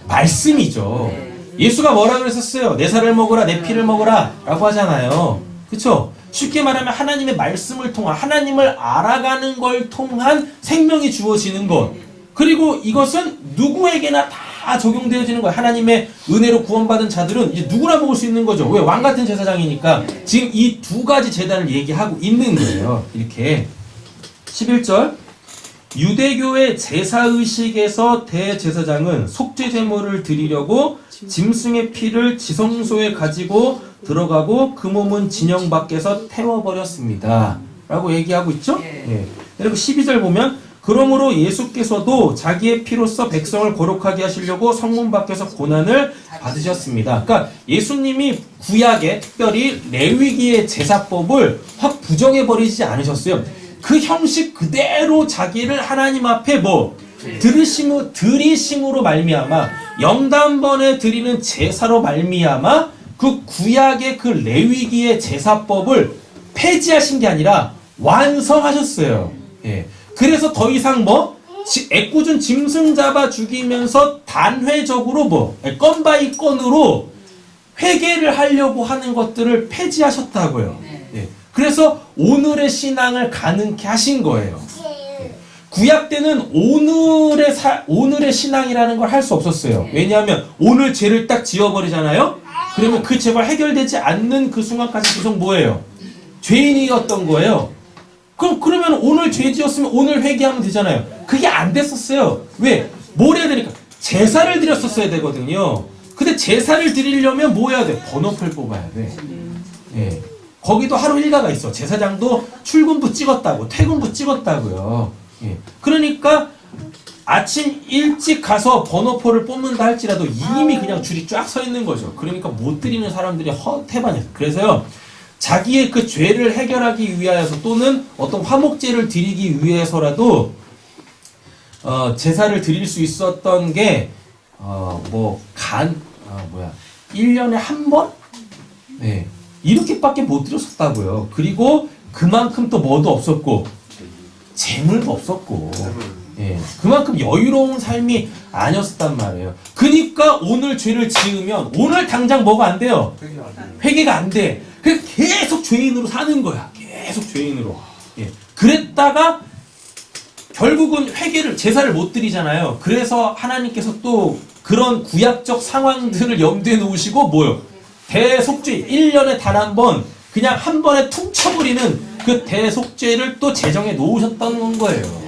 Speaker 1: 말씀이죠. 예수가 뭐라 그랬었어요? 내 살을 먹으라, 내 피를 먹으라 라고 하잖아요. 그쵸? 쉽게 말하면 하나님의 말씀을 통한, 하나님을 알아가는 걸 통한 생명이 주어지는 것. 그리고 이것은 누구에게나 다 적용되어지는 거예요. 하나님의 은혜로 구원받은 자들은 이제 누구나 먹을 수 있는 거죠. 왜? 왕같은 제사장이니까. 지금 이 두 가지 제단을 얘기하고 있는 거예요. 이렇게. 11절. 유대교의 제사의식에서 대제사장은 속죄제물을 드리려고 짐승의 피를 지성소에 가지고 들어가고 그 몸은 진영 밖에서 태워버렸습니다. 라고 얘기하고 있죠? 예. 그리고 12절 보면 그러므로 예수께서도 자기의 피로써 백성을 거룩하게 하시려고 성문 밖에서 고난을 받으셨습니다. 그러니까 예수님이 구약에 특별히 레위기의 제사법을 확 부정해버리지 않으셨어요. 그 형식 그대로 자기를 하나님 앞에 들이심으로 말미암아 영단번에 드리는 제사로 말미암아 그 구약의 그 레위기의 제사법을 폐지하신 게 아니라 완성하셨어요. 예. 그래서 더 이상 애꿎은 짐승 잡아 죽이면서 단회적으로 건 바이 건으로 회개를 하려고 하는 것들을 폐지하셨다고요. 예. 그래서 오늘의 신앙을 가능케 하신 거예요. 구약 때는 오늘의 신앙이라는 걸 할 수 없었어요. 왜냐하면 오늘 죄를 딱 지워버리잖아요. 그러면 그 죄가 해결되지 않는 그 순간까지 계속 뭐예요? 죄인이었던 거예요. 그러면 오늘 죄 지었으면 오늘 회개하면 되잖아요. 그게 안 됐었어요. 왜? 뭘 해야 되니까? 제사를 드렸었어야 되거든요. 근데 제사를 드리려면 뭐 해야 돼? 번호표를 뽑아야 돼. 예. 거기도 하루 일과가 있어. 제사장도 출근부 찍었다고, 퇴근부 찍었다고요. 예. 그러니까 아침 일찍 가서 번호표를 뽑는다 할지라도 이미 그냥 줄이 쫙 서 있는 거죠. 그러니까 못 드리는 사람들이 허태반이에요. 그래서요, 자기의 그 죄를 해결하기 위하여서 또는 어떤 화목제를 드리기 위해서라도 제사를 드릴 수 있었던 게 1년에 한 번? 네. 이렇게밖에 못 드렸었다고요. 그리고 그만큼 또 뭐도 없었고 재물도 없었고 예, 그만큼 여유로운 삶이 아니었단 말이에요. 그러니까 오늘 죄를 지으면 오늘 당장 뭐가 안 돼요? 회개가 안 돼. 그래서 계속 죄인으로 사는 거야. 계속 죄인으로. 예. 그랬다가 결국은 제사를 못 드리잖아요. 그래서 하나님께서 또 그런 구약적 상황들을 염두에 놓으시고 대속죄 1년에 단 한 번 그냥 한 번에 퉁쳐버리는 그 대속죄를 또 제정해 놓으셨던 거예요.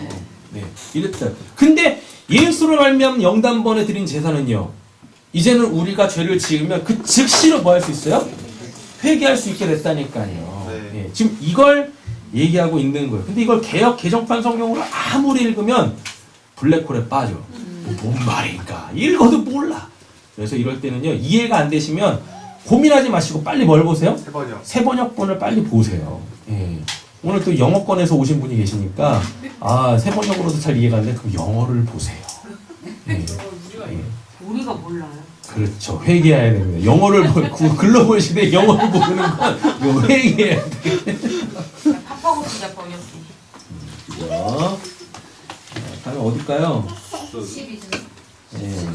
Speaker 1: 네, 이랬다. 근데 예수로 말미암은 영단번에 드린 제사는요. 이제는 우리가 죄를 지으면 그 즉시로 뭐 할 수 있어요? 회개할 수 있게 됐다니까요. 네, 지금 이걸 얘기하고 있는 거예요. 근데 이걸 개역 개정판 성경으로 아무리 읽으면 블랙홀에 빠져. 뭔 말인가? 읽어도 몰라. 그래서 이럴 때는요, 이해가 안 되시면 고민하지 마시고 빨리 뭘 보세요?
Speaker 2: 세번역.
Speaker 1: 세번역본을 빨리 보세요. 예. 오늘 또 영어권에서 오신 분이 계시니까 세번역으로도 잘 이해가 안 돼. 그럼 영어를 보세요. 예. 예.
Speaker 3: 우리가 몰라요.
Speaker 1: 그렇죠. 회개해야 됩니다. 영어를 글로벌 시대에 영어를 모르는 건 이거 회개해야 돼.
Speaker 3: 팝하고 진짜 번역기.
Speaker 1: 그죠? 다음에 어딜까요?
Speaker 5: 12절.
Speaker 1: 예.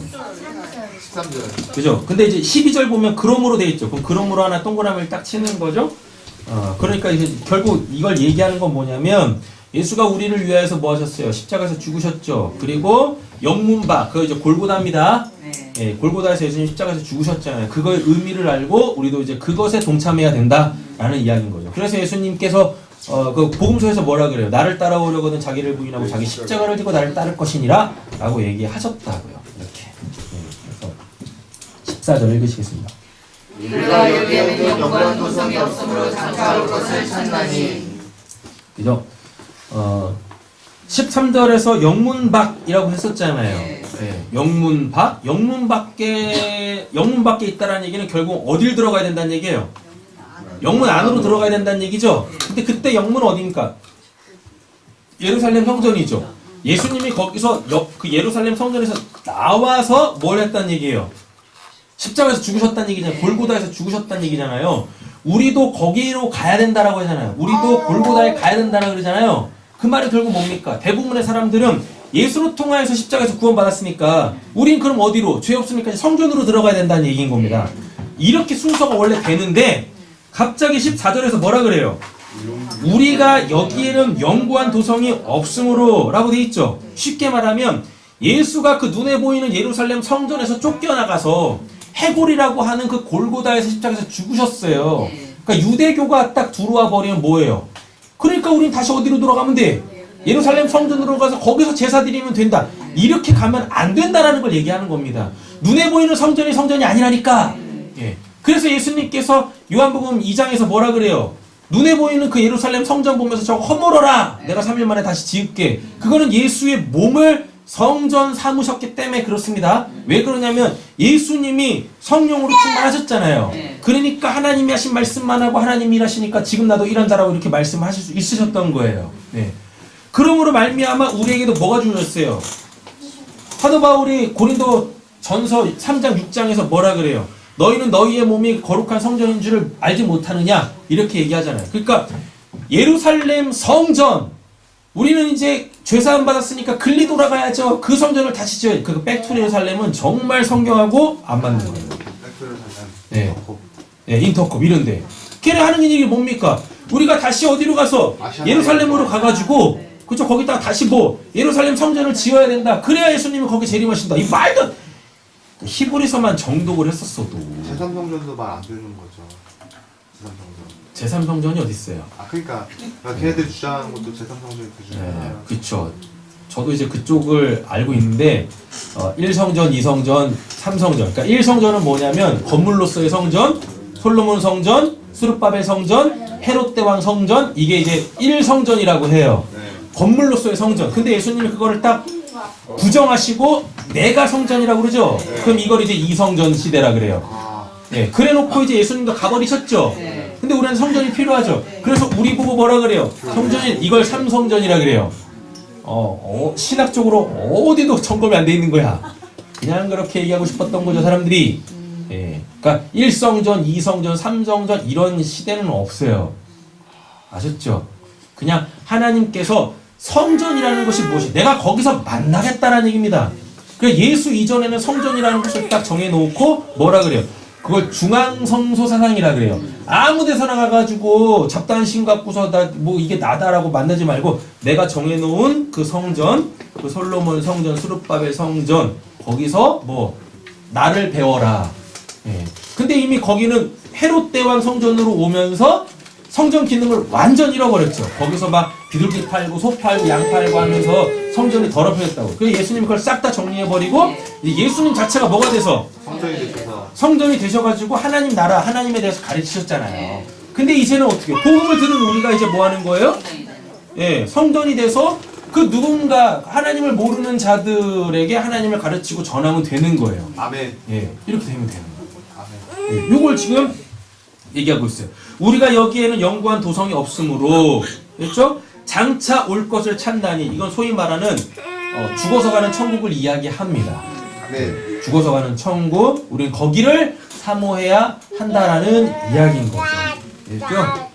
Speaker 2: 13절.
Speaker 1: 그죠? 근데 이제 12절 보면 그럼으로 돼 있죠. 그럼 그럼으로 하나 동그라미를 딱 치는 거죠. 그러니까 이제 결국 이걸 얘기하는 건 뭐냐면 예수가 우리를 위하여서 뭐 하셨어요? 십자가에서 죽으셨죠. 그리고 영문박, 그거 이제 골고다입니다.
Speaker 3: 네.
Speaker 1: 예, 골고다에서 예수님 십자가에서 죽으셨잖아요. 그거의 의미를 알고 우리도 이제 그것에 동참해야 된다라는 이야기인 거죠. 그래서 예수님께서 그 복음서에서 뭐라 그래요? 나를 따라오려거든 자기를 부인하고 자기 십자가를 지고 나를 따를 것이니라 라고 얘기하셨다고요. 이렇게. 예, 그래서 14절 읽으시겠습니다.
Speaker 2: 우리가 여기에는 영원한 도성이 없으므로 장차올 것을 찾나니.
Speaker 1: 그죠? 13절에서 영문박이라고 했었잖아요. 네, 영문박. 영문밖에 있다라는 얘기는 결국 어딜 들어가야 된다는 얘기예요. 영문 안으로 들어가야 된다는 얘기죠. 근데 그때 영문은 어디입니까? 예루살렘 성전이죠. 예수님이 거기서 그 예루살렘 성전에서 나와서 뭘 했다는 얘기예요? 십자가에서 죽으셨다는 얘기잖아요. 골고다에서 죽으셨다는 얘기잖아요. 우리도 거기로 가야 된다라고 하잖아요. 우리도 골고다에 가야 된다라고 그러잖아요. 그 말이 결국 뭡니까? 대부분의 사람들은 예수로 통하여서 십자가에서 구원받았으니까 우린 그럼 어디로? 죄 없으니까 성전으로 들어가야 된다는 얘기인 겁니다. 이렇게 순서가 원래 되는데 갑자기 14절에서 뭐라 그래요? 우리가 여기에는 영구한 도성이 없으므로 라고 돼 있죠. 쉽게 말하면 예수가 그 눈에 보이는 예루살렘 성전에서 쫓겨나가서 해골이라고 하는 그 골고다에서 십자가에서 죽으셨어요. 그러니까 유대교가 딱 들어와 버리면 뭐예요? 그러니까 우린 다시 어디로 돌아가면 돼? 예루살렘 성전으로 가서 거기서 제사 드리면 된다. 이렇게 가면 안 된다라는 걸 얘기하는 겁니다. 눈에 보이는 성전이 아니라니까. 예. 그래서 예수님께서 요한복음 2장에서 뭐라 그래요? 눈에 보이는 그 예루살렘 성전 보면서 저거 허물어라. 내가 3일 만에 다시 지을게. 그거는 예수의 몸을 성전 삼으셨기 때문에 그렇습니다. 왜 그러냐면 예수님이 성령으로 충만하셨잖아요. 그러니까 하나님이 하신 말씀만 하고 하나님이 일하시니까 지금 나도 일한다라고 이렇게 말씀하실 수 있으셨던 거예요. 네. 그러므로 말미암아 우리에게도 뭐가 주어졌어요? 사도 바울이 고린도 전서 3장 6장에서 뭐라 그래요? 너희는 너희의 몸이 거룩한 성전인 줄을 알지 못하느냐? 이렇게 얘기하잖아요. 그러니까 예루살렘 성전, 우리는 이제 죄사함 받았으니까 글리 돌아가야죠. 그 성전을 다시 지어야. 그 백투 예루살렘은 정말 성경하고 안 맞는 거예요. 네. 네, 인터컵 이런데. 걔네 하는 일이 뭡니까? 우리가 다시 어디로 가서 예루살렘으로 가가지고 그쵸? 거기다가 다시 뭐 예루살렘 성전을 지어야 된다. 그래야 예수님이 거기 재림하신다. 이 말도 히브리서만 정독을 했었어도
Speaker 2: 제3성전도 말 안 되는 거죠. 제3성전.
Speaker 1: 제3성전이 어디 있어요?
Speaker 2: 그러니까 걔네들이 주장하는 것도 제3성전이 그 중에 하나예요.
Speaker 1: 그쵸. 저도 이제 그쪽을 알고 있는데 1성전, 2성전, 3성전. 그러니까 1성전은 뭐냐면 건물로서의 성전, 솔로몬 성전, 스룹바벨 성전, 헤롯 대왕 성전. 이게 이제 1성전이라고 해요. 건물로서의 성전. 근데 예수님이 그거를 딱 부정하시고 내가 성전이라고 그러죠. 그럼 이걸 이제 2성전 시대라 그래요. 네, 그래놓고 이제 예수님도 가버리셨죠. 근데 우리는 성전이 필요하죠. 그래서 우리 보고 뭐라 그래요? 성전이 이걸 3성전이라 그래요. 신학적으로 어디도 점검이 안 돼 있는 거야. 그냥 그렇게 얘기하고 싶었던 거죠, 사람들이. 예. 그러니까 1성전, 2성전, 3성전 이런 시대는 없어요. 아셨죠? 그냥 하나님께서 성전이라는 것이 무엇이? 내가 거기서 만나겠다라는 얘기입니다. 그래서 예수 이전에는 성전이라는 것을 딱 정해놓고 뭐라 그래요? 그걸 중앙성소 사상이라 그래요. 아무 데서나 가가지고 잡다한 신 갖고서 이게 나다라고 만나지 말고 내가 정해놓은 그 성전, 그 솔로몬 성전, 스룹바벨 성전 거기서 뭐 나를 배워라. 예. 근데 이미 거기는 헤롯 대왕 성전으로 오면서 성전 기능을 완전 잃어버렸죠. 거기서 막 비둘기 팔고 소 팔고 양 팔고 하면서 성전이 더럽혀졌다고. 그래서 예수님이 그걸 싹 다 정리해버리고 예수님 자체가 뭐가 돼서 성전이 되셔가지고 하나님 나라 하나님에 대해서 가르치셨잖아요. 근데 이제는 어떻게 복음을 들은 우리가 이제 뭐 하는 거예요? 예, 성전이 돼서 그 누군가 하나님을 모르는 자들에게 하나님을 가르치고 전하면 되는 거예요.
Speaker 2: 아멘.
Speaker 1: 예, 이렇게 되면 되는 거예요.
Speaker 2: 아멘.
Speaker 1: 요걸 지금 얘기하고 있어요. 우리가 여기에는 영구한 도성이 없으므로, 그렇죠? 장차 올 것을 찾나니, 이건 소위 말하는 죽어서 가는 천국을 이야기합니다.
Speaker 2: 아멘.
Speaker 1: 죽어서 가는 천국, 우리는 거기를 사모해야 한다라는 이야기인 거죠. 그렇죠?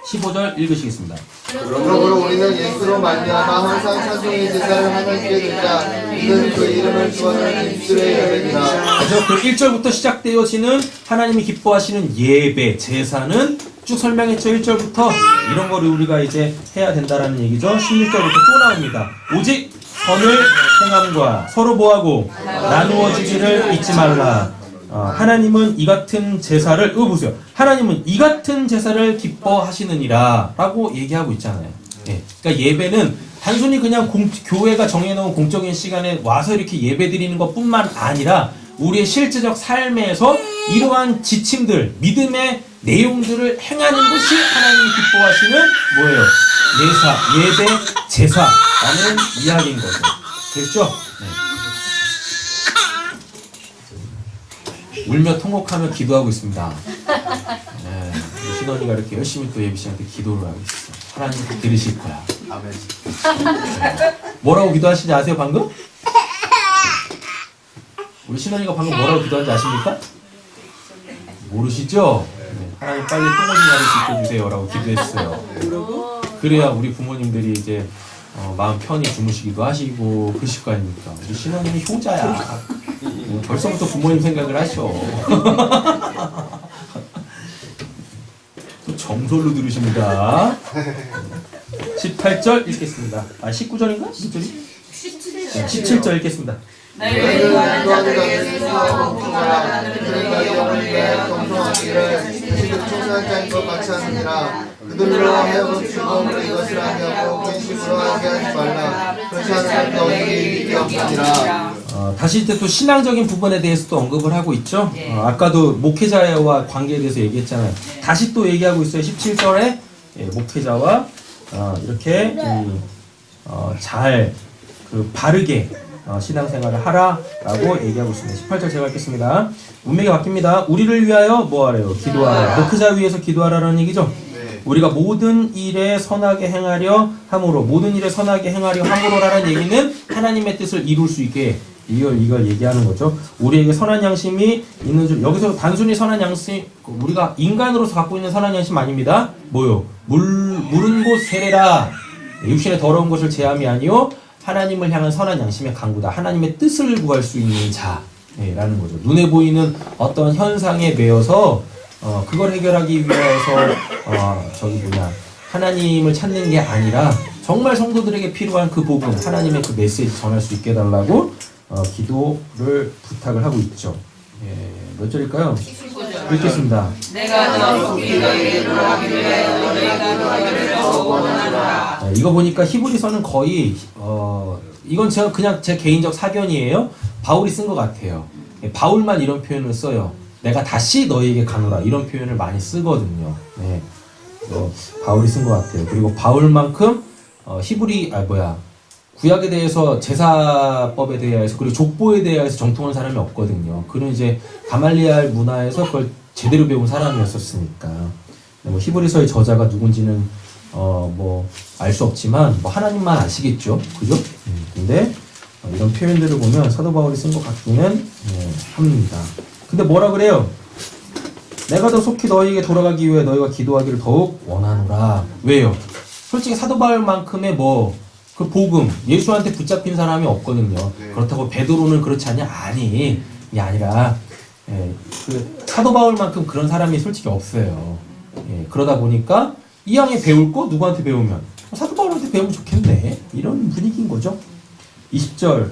Speaker 1: 15절 읽으시겠습니다.
Speaker 2: 그러므로 우리는 예수로 말미암아 항상 찬송의 제사를 하나님께 드리자. 이는 그 이름을 주어하는 입술의 예배니라.
Speaker 1: 그래서 그 1절부터 시작되어지는 하나님이 기뻐하시는 예배, 제사는 쭉 설명했죠. 1절부터 이런 거를 우리가 이제 해야 된다라는 얘기죠. 16절부터 또 나옵니다. 오직 선을 행함과 서로 보하고 나누어지기를 잊지 말라. 하나님은 이 같은 제사를 보세요. 하나님은 이 같은 제사를 기뻐하시느니라 라고 얘기하고 있잖아요. 예. 그러니까 예배는 단순히 그냥 교회가 정해놓은 공적인 시간에 와서 이렇게 예배 드리는 것뿐만 아니라 우리의 실제적 삶에서 이러한 지침들, 믿음의 내용들을 행하는 것이 하나님이 기뻐하시는 뭐예요? 예배, 제사라는 이야기인 거죠. 됐죠? 네. 울며 통곡하며 기도하고 있습니다. 네, 우리 신원이가 이렇게 열심히 또 예비 씨한테 기도를 하고 있어. 하나님 꼭 들으실 거야.
Speaker 2: 아멘.
Speaker 1: 네. 뭐라고 기도하시는지 아세요 방금? 우리 신원이가 방금 뭐라고 기도하는지 아십니까? 모르시죠? 네, 하나님 빨리 똥오줌 나를 지켜주세요 라고 기도했어요. 그래야 우리 부모님들이 이제 마음 편히 주무시기도 하시고 그러실 거 아닙니까? 우리 신원이는 효자야. 벌써부터 부모님 생각을 하셔. 또 정솔로 들으십니다. 18절 읽겠습니다. 19절인가? 19절이? 17절 읽겠습니다.
Speaker 2: 너희는 인도하는 자들을 수하고 공부하라. 그들과 영을 위하여 겸손하기를 지금 청소한 자인 것 같이 하느니라. 그들로 하여금 즐거움으로 이것을 하냐고 근심으로 하게 하지 말라. 그렇지 않으면 너희에게 이익이 없느니라.
Speaker 1: 다시 이제 또 신앙적인 부분에 대해서 또 언급을 하고 있죠. 아까도 목회자와 관계에 대해서 얘기했잖아요. 다시 또 얘기하고 있어요. 17절에 목회자와 이렇게 잘 바르게 신앙생활을 하라라고 얘기하고 있습니다. 18절 제가 읽겠습니다. 문맥이 바뀝니다. 우리를 위하여 뭐하래요? 기도하라. 목회자 위해서 기도하라는 얘기죠. 우리가 모든 일에 선하게 행하려 함으로, 모든 일에 선하게 행하려 함으로라는 얘기는 하나님의 뜻을 이룰 수 있게 이걸 얘기하는 거죠. 우리에게 선한 양심이 있는 줄, 여기서 단순히 선한 양심, 우리가 인간으로서 갖고 있는 선한 양심 아닙니다. 뭐요? 물은 곳 세례라. 육신의 더러운 것을 제함이 아니요 하나님을 향한 선한 양심의 강구다. 하나님의 뜻을 구할 수 있는 자라는 거죠. 눈에 보이는 어떤 현상에 매여서 그걸 해결하기 위해서 하나님을 찾는 게 아니라 정말 성도들에게 필요한 그 복음, 하나님의 그 메시지 전할 수 있게 해달라고 기도를 부탁을 하고 있죠. 몇 절일까요? 읽겠습니다.
Speaker 3: 내가 속히 너희를 하기 위하여 너희가 너희를 원하노라.
Speaker 1: 이거 보니까 히브리서는 거의 이건 제가 그냥 제 개인적 사견이에요. 바울이 쓴 것 같아요. 바울만 이런 표현을 써요. 내가 다시 너희에게 가노라 이런 표현을 많이 쓰거든요. 네. 바울이 쓴 것 같아요. 그리고 바울만큼 구약에 대해서 제사법에 대해서 그리고 족보에 대해서 정통한 사람이 없거든요. 그는 이제 가말리알 문화에서 그걸 제대로 배운 사람이었었으니까. 히브리서의 저자가 누군지는 알 수 없지만 하나님만 아시겠죠, 그죠? 근데 이런 표현들을 보면 사도 바울이 쓴 것 같기는 합니다. 근데 뭐라 그래요? 내가 더 속히 너희에게 돌아가기 위해 너희가 기도하기를 더욱 원하노라. 왜요? 솔직히 사도 바울만큼의 그 복음, 예수한테 붙잡힌 사람이 없거든요. 그렇다고 베드로는 그렇지 않냐? 아니, 이게 아니라 그 사도 바울만큼 그런 사람이 솔직히 없어요. 그러다 보니까 이 양에 배울 거 누구한테 배우면 사도 바울한테 배우면 좋겠네. 이런 분위기인 거죠. 20절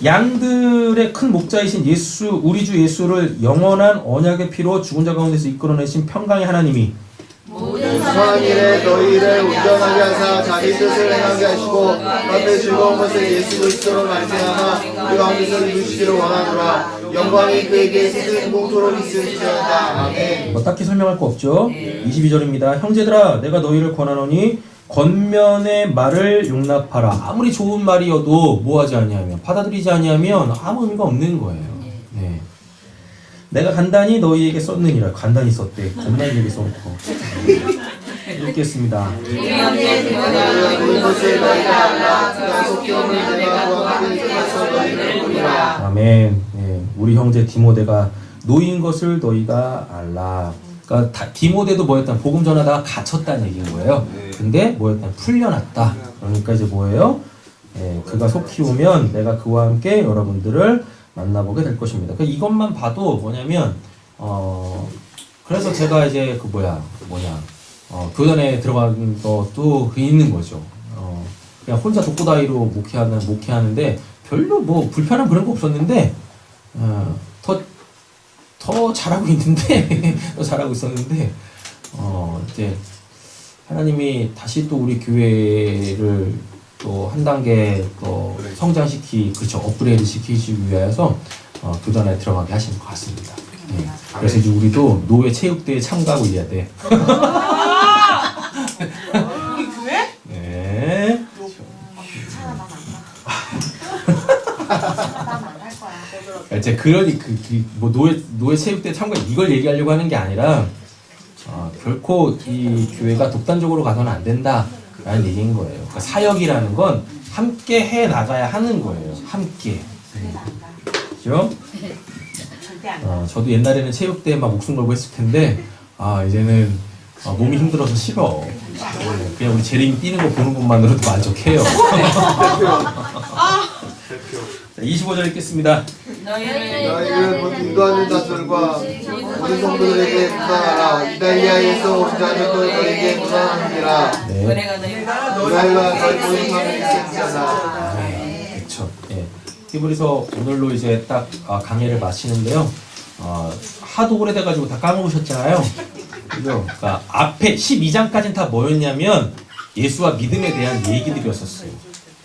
Speaker 1: 양들의 큰 목자이신 예수, 우리 주 예수를 영원한 언약의 피로 죽은 자 가운데서 이끌어내신 평강의 하나님이
Speaker 2: 모든 선한 일에 너희를 운전하게 하사 자기 뜻을 행하게 하시고 앞에 즐거운 것을 예수 그리스도로 말미암아 그 가운데서 이루시기를 원하노라. 영광이 그에게 세세 공토록 있을지어다. 아멘.
Speaker 1: 딱히 설명할 거 없죠. 22절입니다. 형제들아 내가 너희를 권하노니 겉면의 말을 용납하라. 아무리 좋은 말이어도 뭐하지 아니하면 받아들이지 아니하면 아무 의미가 없는 거예요. 네. 내가 간단히 너희에게 썼느니라. 간단히 썼대. 겁나 길게 써놓고. 읽겠습니다.
Speaker 3: 우리 형제 디모데는 모든 것을 너희가 알라. 그가 속히 오는 내가 그와 함께 있어서 너희를 보리라.
Speaker 1: 아멘. 예, 우리 형제 디모데가 놓인 것을 너희가 알라. 그러니까 디모데도 뭐였다? 복음 전하다가 갇혔다는 얘기인 거예요. 근데 뭐였다? 풀려났다. 그러니까 이제 뭐예요? 예, 그가 속히 오면 내가 그와 함께 여러분들을 만나보게 될 것입니다. 이것만 봐도 뭐냐면 그래서 제가 이제 교단에 들어간 것도 있는 거죠. 그냥 혼자 독고다이로 목회하는데 별로 뭐 불편한 그런 거 없었는데 더 잘하고 있는데 더 잘하고 있었는데 이제 하나님이 다시 또 우리 교회를 또 한 단계 또 그렇죠, 업그레이드 시키기 위해서 교단에 들어가게 하시는 것 같습니다. 네. 그래서 이제 우리도 노예 체육대회에 참가하고 이래야 돼.
Speaker 3: 우리 교회?
Speaker 1: 네. 이제 그러니 뭐 노예 체육대회 참가 이걸 얘기하려고 하는 게 아니라 결코 이 교회가 독단적으로 가서는 안 된다라는 얘기인 거예요. 그러니까 사역이라는 건 함께 해 나가야 하는 거예요. 함께. 그죠? 저도 옛날에는 체육대회 막 목숨 걸고 했을 텐데 이제는 몸이 힘들어서 싫어. 그냥 우리 재림이 뛰는 거 보는 것만으로도 만족해요. 25절 읽겠습니다.
Speaker 3: 너희를
Speaker 2: 곧 인도하는 자들과 모든 성도들에게 부탁하라. 이달리아에서 온 자는 너희에게 부탁하느니라.
Speaker 1: 네.
Speaker 3: 은혜가 너희가
Speaker 2: 너희 보임함을 있으시잖아.
Speaker 1: 그렇죠. 예. 히브리서 오늘로 이제 딱 강의를 마치는데요. 하도 오래돼가지고 다 까먹으셨잖아요. 그죠? 그러니까 앞에 12장까지는 다 뭐였냐면 예수와 믿음에 대한 얘기들이었었어요.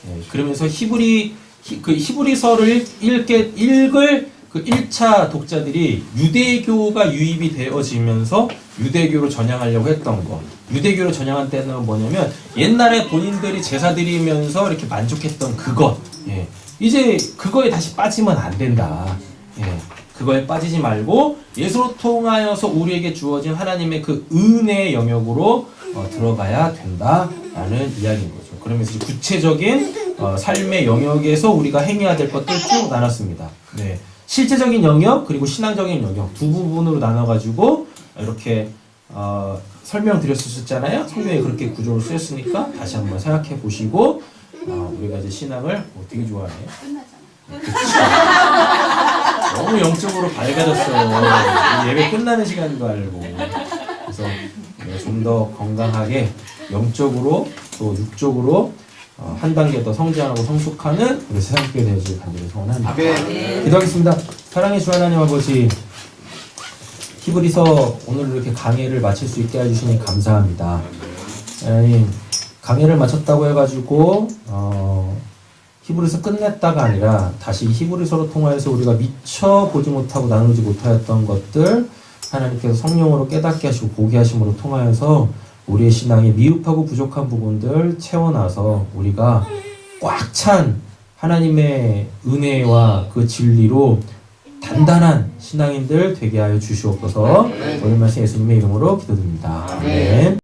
Speaker 1: 예. 그러면서 히브리서를 읽을 그 1차 독자들이 유대교가 유입이 되어지면서 유대교로 전향하려고 했던 거. 유대교로 전향한 때는 뭐냐면 옛날에 본인들이 제사 드리면서 이렇게 만족했던 그것. 예. 이제 그거에 다시 빠지면 안 된다. 예. 그거에 빠지지 말고 예수로 통하여서 우리에게 주어진 하나님의 그 은혜의 영역으로 들어가야 된다라는 이야기인 거죠. 그러면서 구체적인 삶의 영역에서 우리가 행해야 될 것들 쭉 나눴습니다. 네. 실제적인 영역 그리고 신앙적인 영역 두 부분으로 나눠가지고 이렇게 설명드렸었잖아요. 성경에 그렇게 구조를 쓰였으니까 다시 한번 생각해 보시고 우리가 이제 신앙을 되게 좋아하네. 너무 영적으로 밝아졌어. 예배 끝나는 시간도 알고. 그래서 좀 더 건강하게 영적으로 또 육적으로 한 단계 더 성장하고 성숙하는 우리 세상교회 되어질 간절히 소원합니다. 기도하겠습니다. 사랑의 주 하나님 아버지, 히브리서 오늘 이렇게 강의를 마칠 수 있게 해주시니 감사합니다. 하나님, 강의를 마쳤다고 해가지고 히브리서 끝냈다가 아니라 다시 히브리서로 통하여서 우리가 미처 보지 못하고 나누지 못하였던 것들 하나님께서 성령으로 깨닫게 하시고 보게 하심으로 통하여서 우리의 신앙이 미흡하고 부족한 부분들 채워놔서 우리가 꽉 찬 하나님의 은혜와 그 진리로 단단한 신앙인들 되게 하여 주시옵소서. 오늘 말씀 예수님의 이름으로 기도드립니다. 아멘.